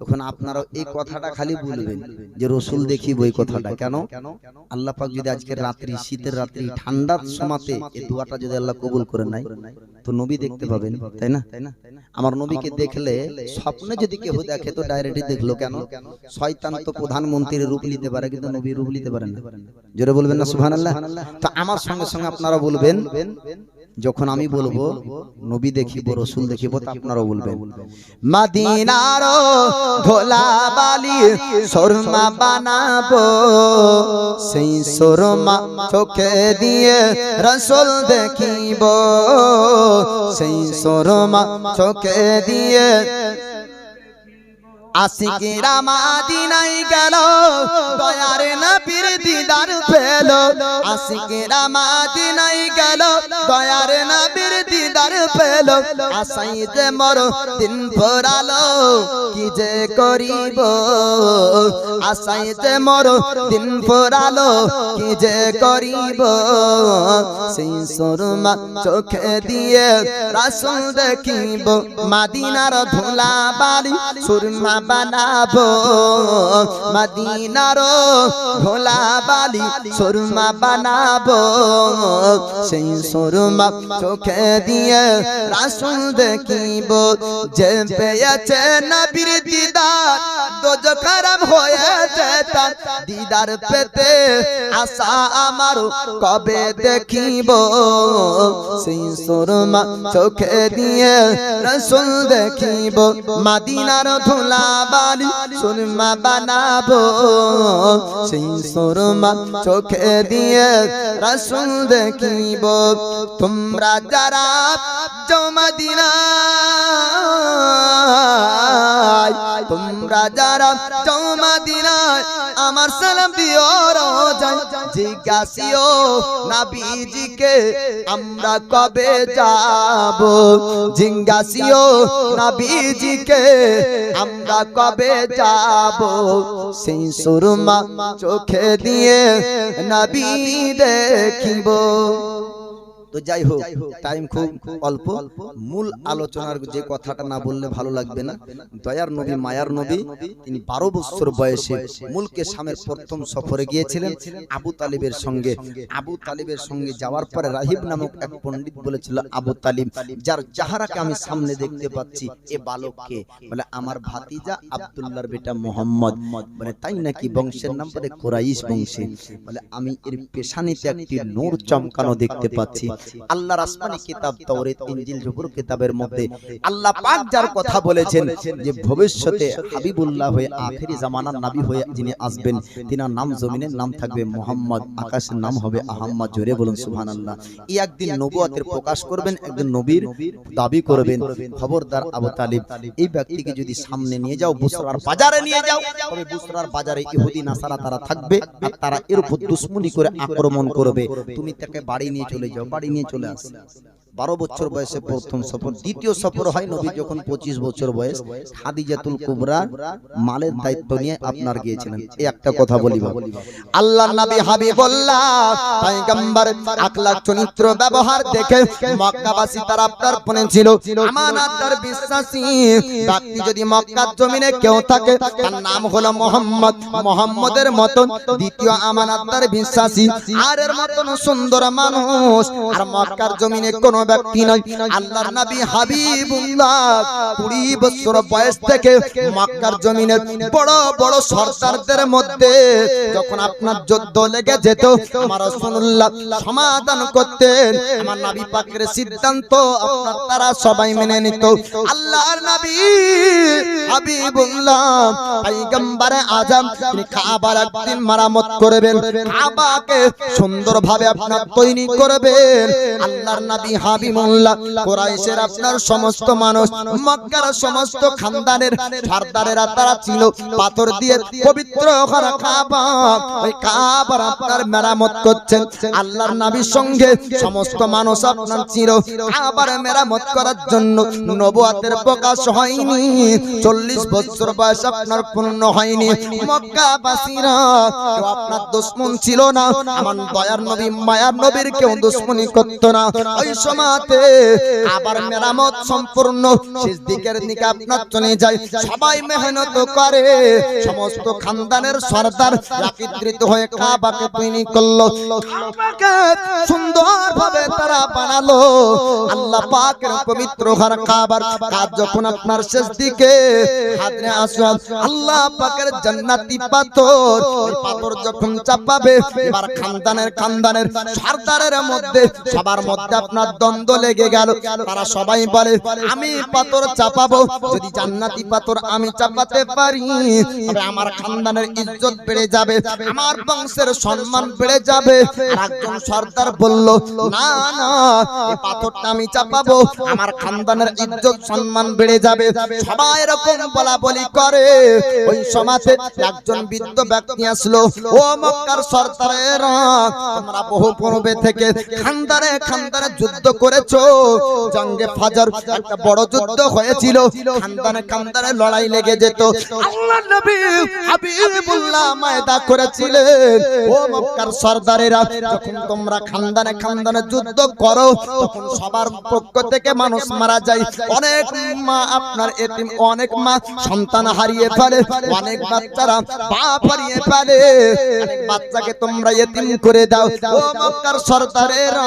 তখন আপনারা এই কথাটা খালি বলবেন যে রসুল দেখিব। এই কথাটা কেন? আল্লাহ পাক যদি আজকের রাত্রি, শীতের রাত্রি, ঠান্ডার সময়তে এই দোয়াটা যদি আল্লাহ কবুল করে নাই, তো নবী দেখতে পাবেন, তাই না? আমার নবীকে দেখলে স্বপ্নে যদি কেউ দেখে তো ডাইরেক্টলি দেখলো। কেন? শয়তান তো প্রধানমন্ত্রীর রূপ নিতে পারে, কিন্তু নবীর রূপ নিতে পারে না। জোরে বলবেন না সুবহানাল্লাহ। তো আমার সঙ্গে সঙ্গে আপনারা বলবেন, যখন আমি বলবো নবী দেখিব, রসুল দেখিব, তা আপনারাও বলবেন মদিনার ধোলা বালি সুরমা বানাবো, সেই সুরমা চোখে দিয়ে রসুল দেখিব, সেই সুরমা চোখে দিয়ে আশিকেরা মদিনায় গেল, দয়ার নবীর দিদার পেল। আশিকেরা মদিনায় গেল, দয়ার নবীর দিদার পেল। আশাইতে মোর দিন ভরালো, কি যে করিব। আশাইতে মোর দিন ভরালো, কি যে করিব। সেই সুরমা চোখে দিয়ে রাসূল দেখিব, মদিনার ধুলা বালি সুরমা বানাবো, মদিনার ধুলা বালি সুরমা বানাবো, সেই সুরমা চোখে দিয়ে রাসূল দেখিব। যে পেয়েছে নবীর দিদার, দোজখ হারাম হয়েছে তার, দিদার পেতে আশা আমার কবে দেখিব। সেই সুরমা চোখে দিয়ে রাসূল দেখিব, মদিনার ধুলা বালি সুরমা বানাবো, সেই সুরমা চোখে দিয়ে রাসূল দেখিব। তোমরা যারা যাও মদিনায়, তোমরা যারা যাও মদিনায়, আমার সালাম দিও রোজায় জিজ্ঞাসিও নবীজিকে আমরা কবে যাব জিজ্ঞাসিও নবীজিকে আমরা কবে যাব সেই সুরমা চোখে দিয়ে নবী দেখিব। তো যাই হোক টাইম খুব অল্প, মূল আলোচনার যে কথাটা না বললে ভালো লাগবে না। দয়ার নবী মায়ার নবী তিনি 12 বছর বয়সে মুলকে শামের প্রথম সফরে গিয়েছিলেন আবু তালিবের সঙ্গে। আবু তালিবের সঙ্গে যাওয়ার পরে রাহিব নামক এক পণ্ডিত বলেছিল, আবু তালিব যার চেহারাকে আমি সামনে দেখতে পাচ্ছি এ বালককে? বলে আমার ভাতিজা আব্দুল্লাহর বেটা মোহাম্মদ। বলে তাই নাকি? বংশের নাম বলে কুরাইশ বংশে। বলে আমি এর পেশানিতে একটি নূর চমকানো দেখতে পাচ্ছি। আল্লাহর আসমানি কিতাব তাওরাত ইনজিল জবুর কিতাবের মধ্যে আল্লাহ পাক যার কথা বলেছেন যে ভবিষ্যতে হাবিবুল্লাহ হয়ে আখেরি জামানার নবী হয়ে যিনি আসবেন তিনার নাম জমিনের নাম থাকবে মুহাম্মদ, আকাশের নাম হবে আহমদ। জোরে বলুন সুবহানাল্লাহ। এই একদিন নবুয়তের প্রকাশ করবেন, একদিন নবীর দাবি করবেন। খবরদার আবু তালিব এই ব্যক্তিকে যদি সামনে নিয়ে যাও, বুসরার বাজারে নিয়ে যাও, তবে বুসরার বাজারে ইহুদি নাসারা তারা থাকবে আর তারা এর উপর দুশমনি করে আক্রমণ করবে। তুমি তাকে বাড়ি নিয়ে চলে যাও, বাড়ি নিয়ে চলে আসে। 12 বছর বয়সে প্রথম সফর। দ্বিতীয় সফর হয় নবী যখন 25 বছর বয়স, খাদিজাতুল কুবরা মালের দায়িত্ব নিয়ে আপনার গিয়েছিলেন। এই একটা কথা বলি, আল্লাহর নবী হাবিবুল্লাহ পয়গম্বর আখলাক চরিত্র ব্যবহার দেখে মক্কাবাসী তারা আপনার পনে ছিল আমানতদার বিশ্বাসী ব্যক্তি। যদি মক্কার জমিনে কেউ থাকে তার নাম হলো মুহাম্মদ। মুহাম্মদের মতন দ্বিতীয় আমানতদার বিশ্বাসী আর এর মতন সুন্দর মানুষ আর মক্কার জমিনে কোন ব্যক্তি নয়। আল্লাহর নবী হাবিবুল্লাহ 20 বছর বয়স থেকে মক্কার জমিনের বড় বড় সরদারদের মধ্যে যখন আপনার যুদ্ধ লেগে যেত আমার রাসূলুল্লাহ সমাধান করতেন। আমার নবী পাকের সিদ্ধান্ত আপনার তারা সবাই মেনে নিত। আল্লাহর নবী হাবিবুল্লাহ পয়গম্বরে আজম তিনি কাবার একদিন মেরামত করবেন, কাবাকে সুন্দরভাবে আপনার তৈরি করবেন। আল্লাহর নবী হাবিবুল্লাহ কুরাইশের আপনার সমস্ত মানুষ মক্কার সমস্ত খানদানের সরদারেরা তারা ছিল পাথর দিয়ে পবিত্র ঘর কাবা, ওই কাবার আপনার মেরামত করছেন। আল্লাহর নবীর সঙ্গে সমস্ত মানুষ আপনার ছিল কাবার মেরামত করার জন্য। নবুয়তের প্রকাশ হয়নি, 40 বছর বয়স আপনার পূর্ণ হয়নি। মক্কাবাসীরা কেউ আপনার দুশমন ছিল না, আমার দয়ার নবী মায়ার নবীর কেউ দুশমনি করত না। ওই সময়তে আবার মেরামত সম্পূর্ণ শেষ দিকের দিকে আপনার চলে যায়। সবাই মেহনত করে, সমস্ত খানদানের সরদার একত্রিত হয়ে কাবাকে তৈরি করলো। কাবাকে সুন্দরভাবে তারা বানালো। আল্লাহ পাকের পবিত্র ঘর কাবার কাজ যখন আপনার শেষ দিকে হাজরে আসওয়াদ আল্লাহ পাকের জান্নাতি পাথর, ওই পাথর যখন চাপাবে এবার খানদানের সরদারের মধ্যে সবার মধ্যে আপনার দ্বন্দ্ব লেগে গেল। তারা সবাই বলে আমি পাথর চাপাবো, যদি জান্নাতি পাথর আমি চাপাতে পারি তবে আমার খানদানের ইজ্জত বেড়ে যাবে, আমার বংশের সম্মান বেড়ে যাবে। আর একজন সরদার বলল না না, এই পাথরটা আমি চাপাবো, আমার খানদানের ইজ্জত সম্মান বেড়ে যাবে। সবাই এরকম বলা বলি করে। ওই সমাজে একজন বৃদ্ধ ব্যক্তি আসলো, ও মক্কার সরদারেরা তোমরা বহু পূর্বে থেকে খানদানে যুদ্ধ করেছো, জঙ্গে ফাজর একটা বড় যুদ্ধ হয়েছিল, খানদানে লড়াই লেগে যেত। আল্লাহর নবী হাবিবুল্লাহ ময়দা করেছিলেন, ও মক্কার সরদারেরা যখন তোমরা খানদানে যুদ্ধ করো তখন সবার পক্ষ থেকে মানুষ মারা যায়। অনেক মা আপনার এতিম, অনেক মা সন্তান হারিয়ে ফেলে, অনেক বাচ্চারা বাপ হারিয়ে ফেলে, অনেক বাচ্চাকে তোমরা এতিম করে দাও। ও মক্কার সরদারেরা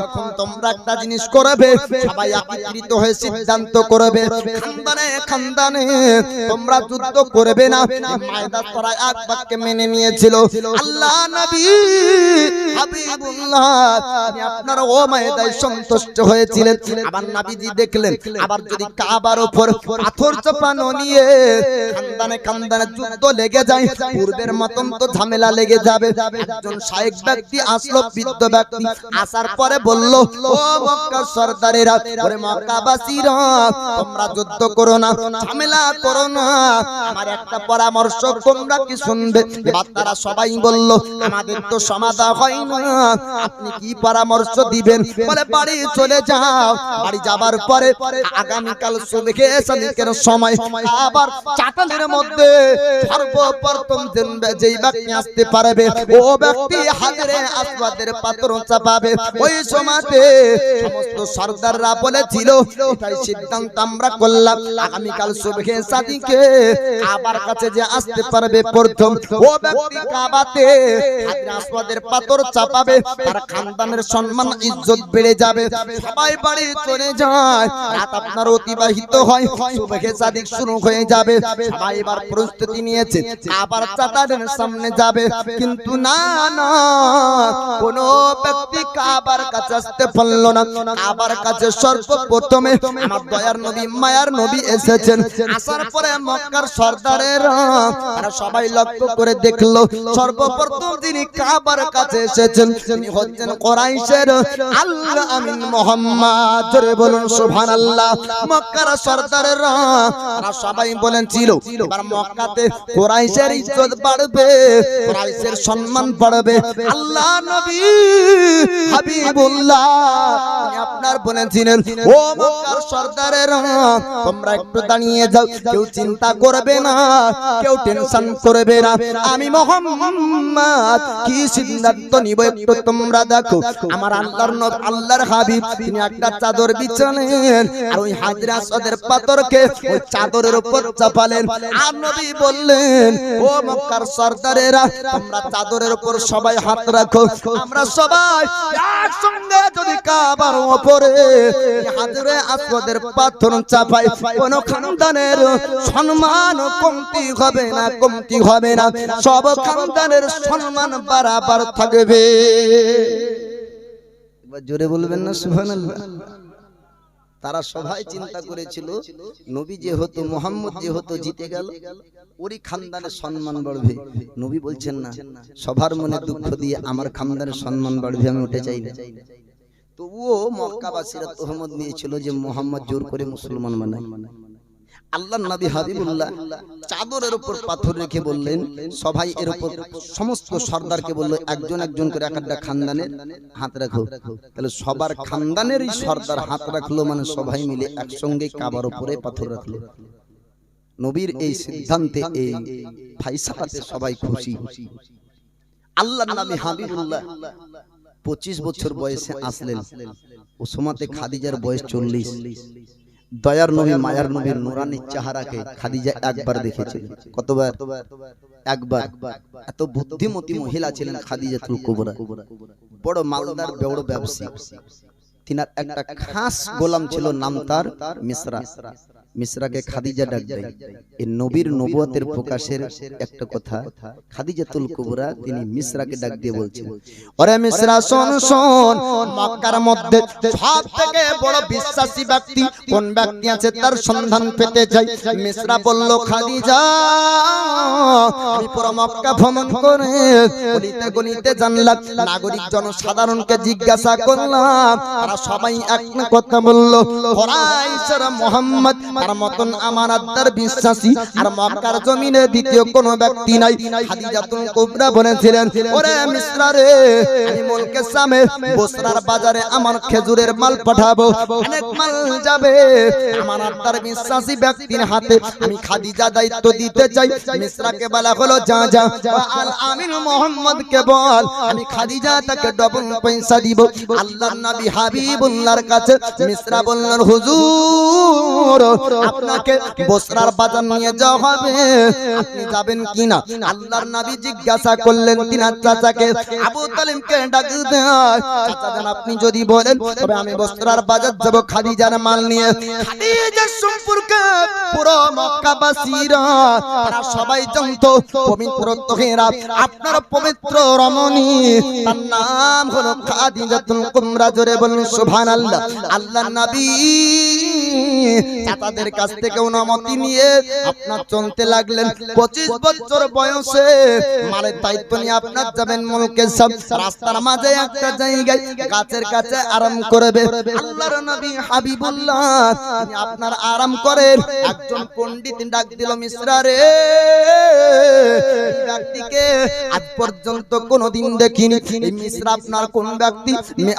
যখন তোমরা একটা জিনিস করবে সবাই একত্রিত হয়ে সিদ্ধান্ত করবে খানদানে তোমরা যুদ্ধ করবে না। মায়দা তোরা এক বাক্যে মেনে নিয়েছিল। আল্লাহ নবী হাবিবুল্লাহ তিনি আপনার ও মায়দায় সন্তুষ্ট হয়েছিলেন। আবার নবীজি দেখলেন আবার যদি কাবার উপর পাথর চাপানো নিয়ে খানদানে যুদ্ধ লেগে যায়, পূর্বের মতন তো ঝামেলা লেগে যাবে। একজন শায়েখ ব্যক্তি আসলো, বৃদ্ধ ব্যক্তি আসার পরে বলল, ও মক্কা সরদারেরা, ওরে মক্কাবাসীরা, তোমরা যুদ্ধ করো না, ঝামেলা করো না, আমার একটা পরামর্শ তোমরা কি শুনবে? এবার তারা সবাই বলল, আমাদের তো সমাধান হয় না, আপনি কি পরামর্শ দিবেন? বলে বাড়ি চলে যাও, বাড়ি যাবার পরে আগামীকাল সুবহে সাদিকের সময় আবার চাতালের মধ্যে সর্বপ্রথম যেই ব্যক্তি আসতে পারবে ও ব্যক্তি হাজরে আসওয়াদের পাথর চাপাবে। ওই সময়তে সমস্ত সরদাররা বলেছিল, এটাই সিদ্ধান্ত আমরা করলাম, আগামীকাল সুবহে সাদিকে কাবার কাছে যে আসতে পারবে প্রথম ও ব্যক্তি কাবাতে হাজরে আসওয়াদের পাথর চাপাবে, তার খানদানের সম্মান ইজ্জত বেড়ে যাবে। সবাই বাড়ি চলে যায়, রাত আপনার অতিবাহিত হয়, সুবহে সাদিক শুরু হয়ে যাবে। সবাই এবার প্রস্তুতি নিয়েছে, কাবার চাতালের সামনে যাবে, কিন্তু না না, কোন ব্যক্তি কাবার কাছে আসতে পারল না। কাবার কাছে সর্বপ্রথমে আমার দয়ার নবী মায়ার নবী এসেছেন। আসার পরে মক্কার সরদারেরা তারা সবাই লক্ষ্য করে দেখলো, সর্বপ্রথম যিনি কাবার কাছে এসেছেন তিনি হচ্ছেন কুরাইশের আল্লাহ আমিন মুহাম্মদ। জোরে বলুন সুবহানাল্লাহ। মক্কার সরদারেরা তারা সবাই বলেছিল, এবার মক্কাতে কুরাইশের ইজ্জত বাড়বে, কুরাইশের সম্মান বাড়বে। আল্লাহ নবী হাবিবুল্লাহ তিনি আপনার বলেছিলেন, ও মক্কার সরদারেরা, তোমরা একটু দাঁড়িয়ে যাও, কেউ চিন্তা করবে না, কেউ টেনশন করবে না, আমি মুহাম্মদ কি সিদ্ধান্ত নিব একটু তোমরা দেখো। আমার আল্লাহর নবী আল্লাহর হাবিব তিনি একটা চাদর বিছালেন, আর ওই হাজরে আসওয়াদের পাথরকে ওই চাদরের উপর চাপালেন। আর নবী বললেন, ও মক্কার সরদারেরা, তোমরা চাদরের উপর সবাই হাত রাখো, আমরা সবাই একসঙ্গে যদি কাবার উপরে হাজরে আসওয়াদের পাথর চাপাই, কোন খানদানের সম্মান কমতি হবে না, কমতি হবে না, সব খানদানের সম্মান বরাবর থাকবে। এবার জোরে বলবেন না সুবহানাল্লাহ। তারা সবাই চিন্তা করেছিল, নবী যেহেতু মুহাম্মদ যেহেতু জিতে গেল, ওরই খানদানের সম্মান বাড়বে। নবী বলছেন না, সবার মনে দুঃখ দিয়ে আমার খানদানের সম্মান বাড়বে, আমি ওটা চাই না। তবুও মক্কাবাসীরা তহমত নিয়েছিল যে মুহাম্মদ জোর করে মুসলমান বানায়। আল্লাহর নবী হাবিবুল্লাহ চাদরের উপর পাথর রেখে বললেন, সবাই এর উপর সমস্ত সরদারকে বলল, একজন একজন করে একটা খানদানের হাত রাখো। তাহলে সবার খানদানেরই সরদার হাত রাখলো, মানে সবাই মিলে একসঙ্গে কাবার উপরে পাথর রাখলো। নবীর এই সিদ্ধান্তে, এই ফায়সালাতে সবাই খুশি। আল্লাহর নবী হাবিবুল্লাহ 25 বছর বয়সে আসলেন। ও সময়তে খাদিজার বয়স 40। দয়ার নবী মায়ার নবীর নুরানি চেহারাকে খাদিজা একবার দেখেছিল। কতবার? একবার। এত বুদ্ধিমতী মহিলা ছিলেন খাদিজাতুল কুবরা, বড় মালদার বড় ব্যবসায়ী। তিনার একটা খাস গোলাম ছিল, নাম তার মিসরা। মিসরাকে খাদিজা ডাক দেয়। এই নবীর নবুয়তের প্রকাশের একটা কথা, খাদিজাতুল কুবরা তিনি মিসরাকে ডাক দিয়ে বলছেন, ওরে মিসরা শোন শোন, মক্কার মধ্যে সবথেকে বড় বিশ্বাসী ব্যক্তি কোন ব্যক্তি আছে তার সন্ধান পেতে চাই। মিসরা বলল, খাদিজা, আমি পুরো মক্কা ভ্রমণ করে গলিতে গলিতে জানলাম, নাগরিক জনসাধারণকে জিজ্ঞাসা করলাম, তারা সবাই এক কথা বলল, কুরাইশের মুহাম্মদ তার মতন আমানতদার বিশ্বাসী আর মক্কার জমিনে দ্বিতীয় কোনো ব্যক্তি নাই। খাদিজাতুল কুবরা বলেছিলেন, ওরে মিসরা রে, আমি মুলকে শামে বসরার বাজারে আমার খেজুরের মাল পাঠাবো, অনেক মাল যাবে, আমানতদার বিশ্বাসী ব্যক্তির হাতে আমি খাদিজা দায়িত্ব দিতে চাই। মিসরাকে বলা হলো, যা যা আল আমিন মুহাম্মদকে বল, আমি খাদিজা তাকে ডবল পয়সা দিব। আল্লাহর নবী হাবিবুল্লাহর কাছে মিসরা বললেন, হুজুর, আপনাকে বসরার বাজার নিয়ে যাওয়া হবে, আপনি যাবেন কিনা? আল্লাহর নবী জিজ্ঞাসা করলেন তিনার চাচাকে, আবু তালিবকে ডাক দেয়, চাচা জান, আপনি যদি বলেন তবে আমি বসরার বাজার যাব খাদিজার মাল নিয়ে। খাদিজার সম্পর্কে পুরো মক্কাবাসীরা তারা সবাই জানতো, পবিত্র তহেরা আপনার পবিত্র রমণী, তার নাম হলো খাদিজাতুল কুবরা। জোরে বলুন সুবহানাল্লাহ। আল্লাহর নবী চাচাদের কাছ থেকে অনুমতি নিয়ে আপনার চলতে লাগলেন। 25 বছর বয়সে মালের দায়িত্ব নিয়ে আপনার যাবেন মুলকে সব। রাস্তার মাঝে একটা জায়গায় গাছের কাছে আরাম করবে। আল্লাহর নবী হাবিবুল্লাহ তিনি আপনার আরাম করেন। একজন পণ্ডিত ডাক দিল, মিশ্রা রে, এই ব্যক্তিকে আজ পর্যন্ত কোনদিন দেখিনি। এই মিশ্রা আপনার কোন ব্যক্তি?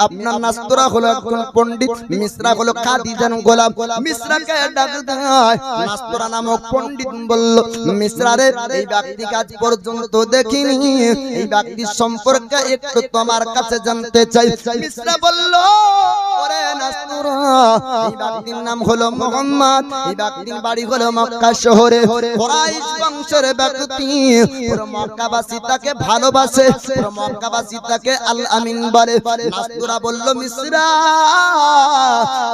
আপনার নাস্তরা হলো একজন পণ্ডিত, মিশ্রা হলো খাদিজার গোলাম। মিশ্রাকে ডাক দেয়, নাস্তরা নামক পণ্ডিত বলল, মিশ্রা রে, এই ব্যক্তিকে আজ পর্যন্ত দেখিনি, এই ব্যক্তির সম্পর্কে একটু তোমার কাছে জানতে চাই। মিশ্রা বলল, ওরে নাস্তরা, এই ব্যক্তির নাম হলো মুহাম্মদ, এই ব্যক্তির বাড়ি হলো মক্কা শহরে, কুরাইশ বংশের ব্যক্তি, পুরো মক্কাবাসী তাকে ভালোবাসে, পুরো মক্কাবাসী তাকে আল আমিন বলে। নাস্তরা বলল, মিশ্রা,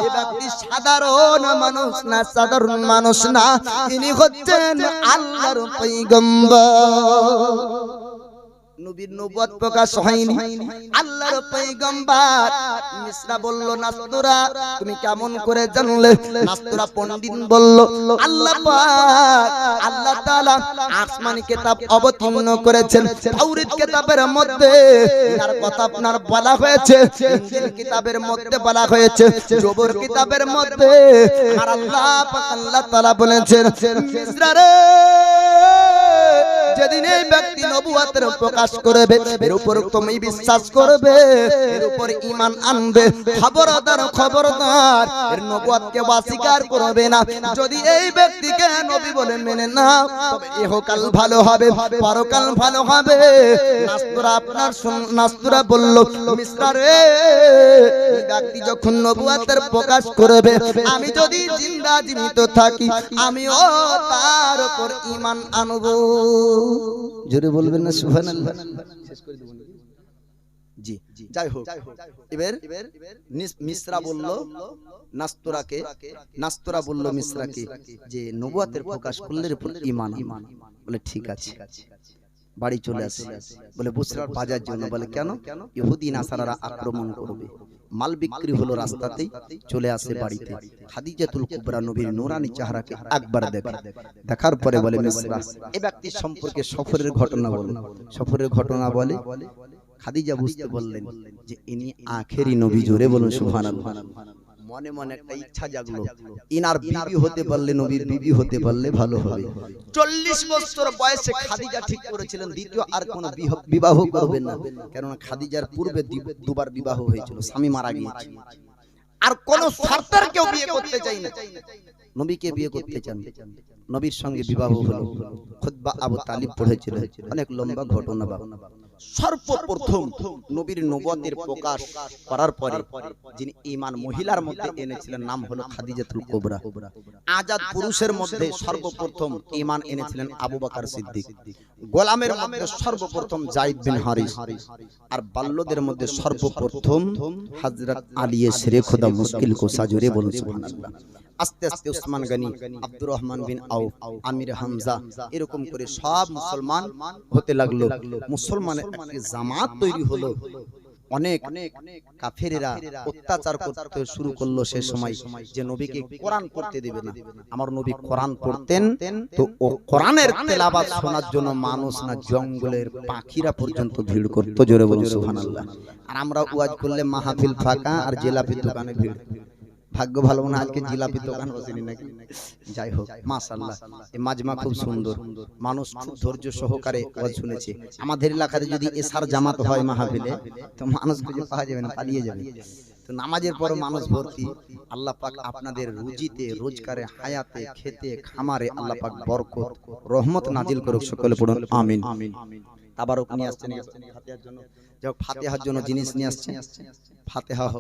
এই ব্যক্তি সাধারণ মানুষ না, সাধারণ মানুষ না, ইনি হচ্ছেন আল্লাহর পয়গম্বর। নবীর নবুয়ত প্রকাশ হয়নি, আল্লাহর পয়গম্বর। মিশ্রা বলল, নাস্তরা, তুমি কেমন করে জানলে? নাস্তরা পণ্ডিত বলল, আল্লাহ পাক, আল্লাহ তাআলা আসমানি কিতাব অবতীর্ণ করেছেন। তাওরাত কিতাবের মধ্যে এর কথা আপনার বলা হয়েছে, ইনজিল কিতাবের মধ্যে বলা হয়েছে, জবর কিতাবের মধ্যে আর আল্লাহ পাক, আল্লাহ তাআলা বলেছেন, মিশ্রা রে, যেদিন এই ব্যক্তি নবুয়তের প্রকাশ করবে, এর উপর তুমি বিশ্বাস করবে, এর উপর ঈমান আনবে। খবরদার, খবরদার, এর নবুয়তকে অস্বীকার করবে না। যদি এই ব্যক্তিকে নবী বলে মেনে নাও, তবে ইহকাল ভালো হবে, পরকাল ভালো হবে। নাস্তরা আপনার নাস্তরা বলল, মিশ্রা রে, এই ব্যক্তি যখন নবুয়তের প্রকাশ করবে, আমি যদি জিন্দা জীবিত থাকি, আমিও তার উপর ঈমান আনব। জোরে বলবেন না সুবহানাল্লাহ? শেষ করে দেব জি। যাই হোক, এবার মিশ্রা বলল নাস্তরাকে, নাস্তরা বলল মিশ্রাকে যে নবুয়তের প্রকাশ করলে উপর ঈমান। বলে ঠিক আছে, বাড়ি চলে আসে। বলে বুসরার বাজার জন্য। বলে কেন? ইহুদি নাসারারা আক্রমণ করবে। মাল বিক্রি হলো, রাস্তাতেই চলে আসে বাড়িতে। খাদিজাতুল কুবরা নবীর নূরানী চেহারাকে একবার দেখে, দেখার পরে বলে, মিশ্রা, এই ব্যক্তির সম্পর্কে সফরের ঘটনা বলে। সফরের ঘটনা বলে। খাদিজা বুঝতে বললেন যে ইনি আখেরি নবী। জোরে বলুন সুবহানাল্লাহ। মনে মনে একটা ইচ্ছা জাগলো, ইনার বিবি হতে পারলে, নবীর বিবি হতে পারলে ভালো হবে। 40 বছর বয়সে খাদিজা ঠিক করেছিলেন দ্বিতীয় আর কোন বিবাহ করবেন না, কেননা খাদিজার পূর্বে দুবার বিবাহ হয়েছিল, স্বামী মারা গিয়েছে। আর কোন সরদার কেউ বিয়ে করতে চাই না, নবীকে বিয়ে করতে চান। নবীর সঙ্গে বিবাহ হলো। খুতবা আবু তালিব পড়েছিলেন, অনেক লম্বা ঘটনা। সর্বপ্রথম নবীর নবুয়তের প্রকাশ করার পরে যিনি ঈমান মহিলার মধ্যে এনেছিলেন, নাম হলো খাদিজাতুল কুবরা। আজাদ পুরুষের মধ্যে সর্বপ্রথম ঈমান এনেছিলেন আবু বকর সিদ্দিক। গোলামের মধ্যে সর্বপ্রথম যায়েদ বিন হারিস। আর বাল্যদের মধ্যে সর্বপ্রথম হযরত আলী শেরে খোদা মুশকিল কুশা। জোরে বলুন সুবহানাল্লাহ। আস্তে আস্তে উসমান গনি, আব্দুর রহমান বিন আউফ, আমির হামজা, এরকম করে সব মুসলমান হতে লাগলো। মুসলমানের একটি জামাত তৈরি হলো। অনেক কাফেরেরা অত্যাচার করতে শুরু করলো সে সময়, যে নবীকে কোরআন পড়তে দেবে না। আমার নবী কোরআন পড়তেন, তো ও কোরআনের তেলাওয়াত শোনার জন্য মানুষ না, জঙ্গলের পাখিরা পর্যন্ত ভিড় করতো। জোরে বলুন সুবহানাল্লাহ। আর আমরা ওয়াজ করলে মাহফিল ফাঁকা আর জিলাপির দোকানে ভিড়। ভাগ্য ভালো না আজকে জিলাপি দোকান বসেনি নাকি। যাই হোক, মাশাআল্লাহ, এই মাজমা খুব সুন্দর, মানুষ খুব ধৈর্য সহকারে ওয়াজ শুনেছে। আমাদের এলাকাতে যদি এসার জামাত হয় মাহফিলে, তো মানুষ খুঁজে পাওয়া যাবে না, পালিয়ে যাবে। তো নামাজের পর মানুষ ভর্তি। আল্লাহ পাক আপনাদের রুজিতে, রোজগারে, হায়াতে, খেতে, খামারে আল্লাহ পাক বরকত, রহমত নাজিল করুক। সকলে পড়ুন আমিন। তাবারক নিয়ে আসছেন ফাতিহার জন্য, যাক ফাতিহার জন্য জিনিস নিয়ে আসছেন, ফাতিহা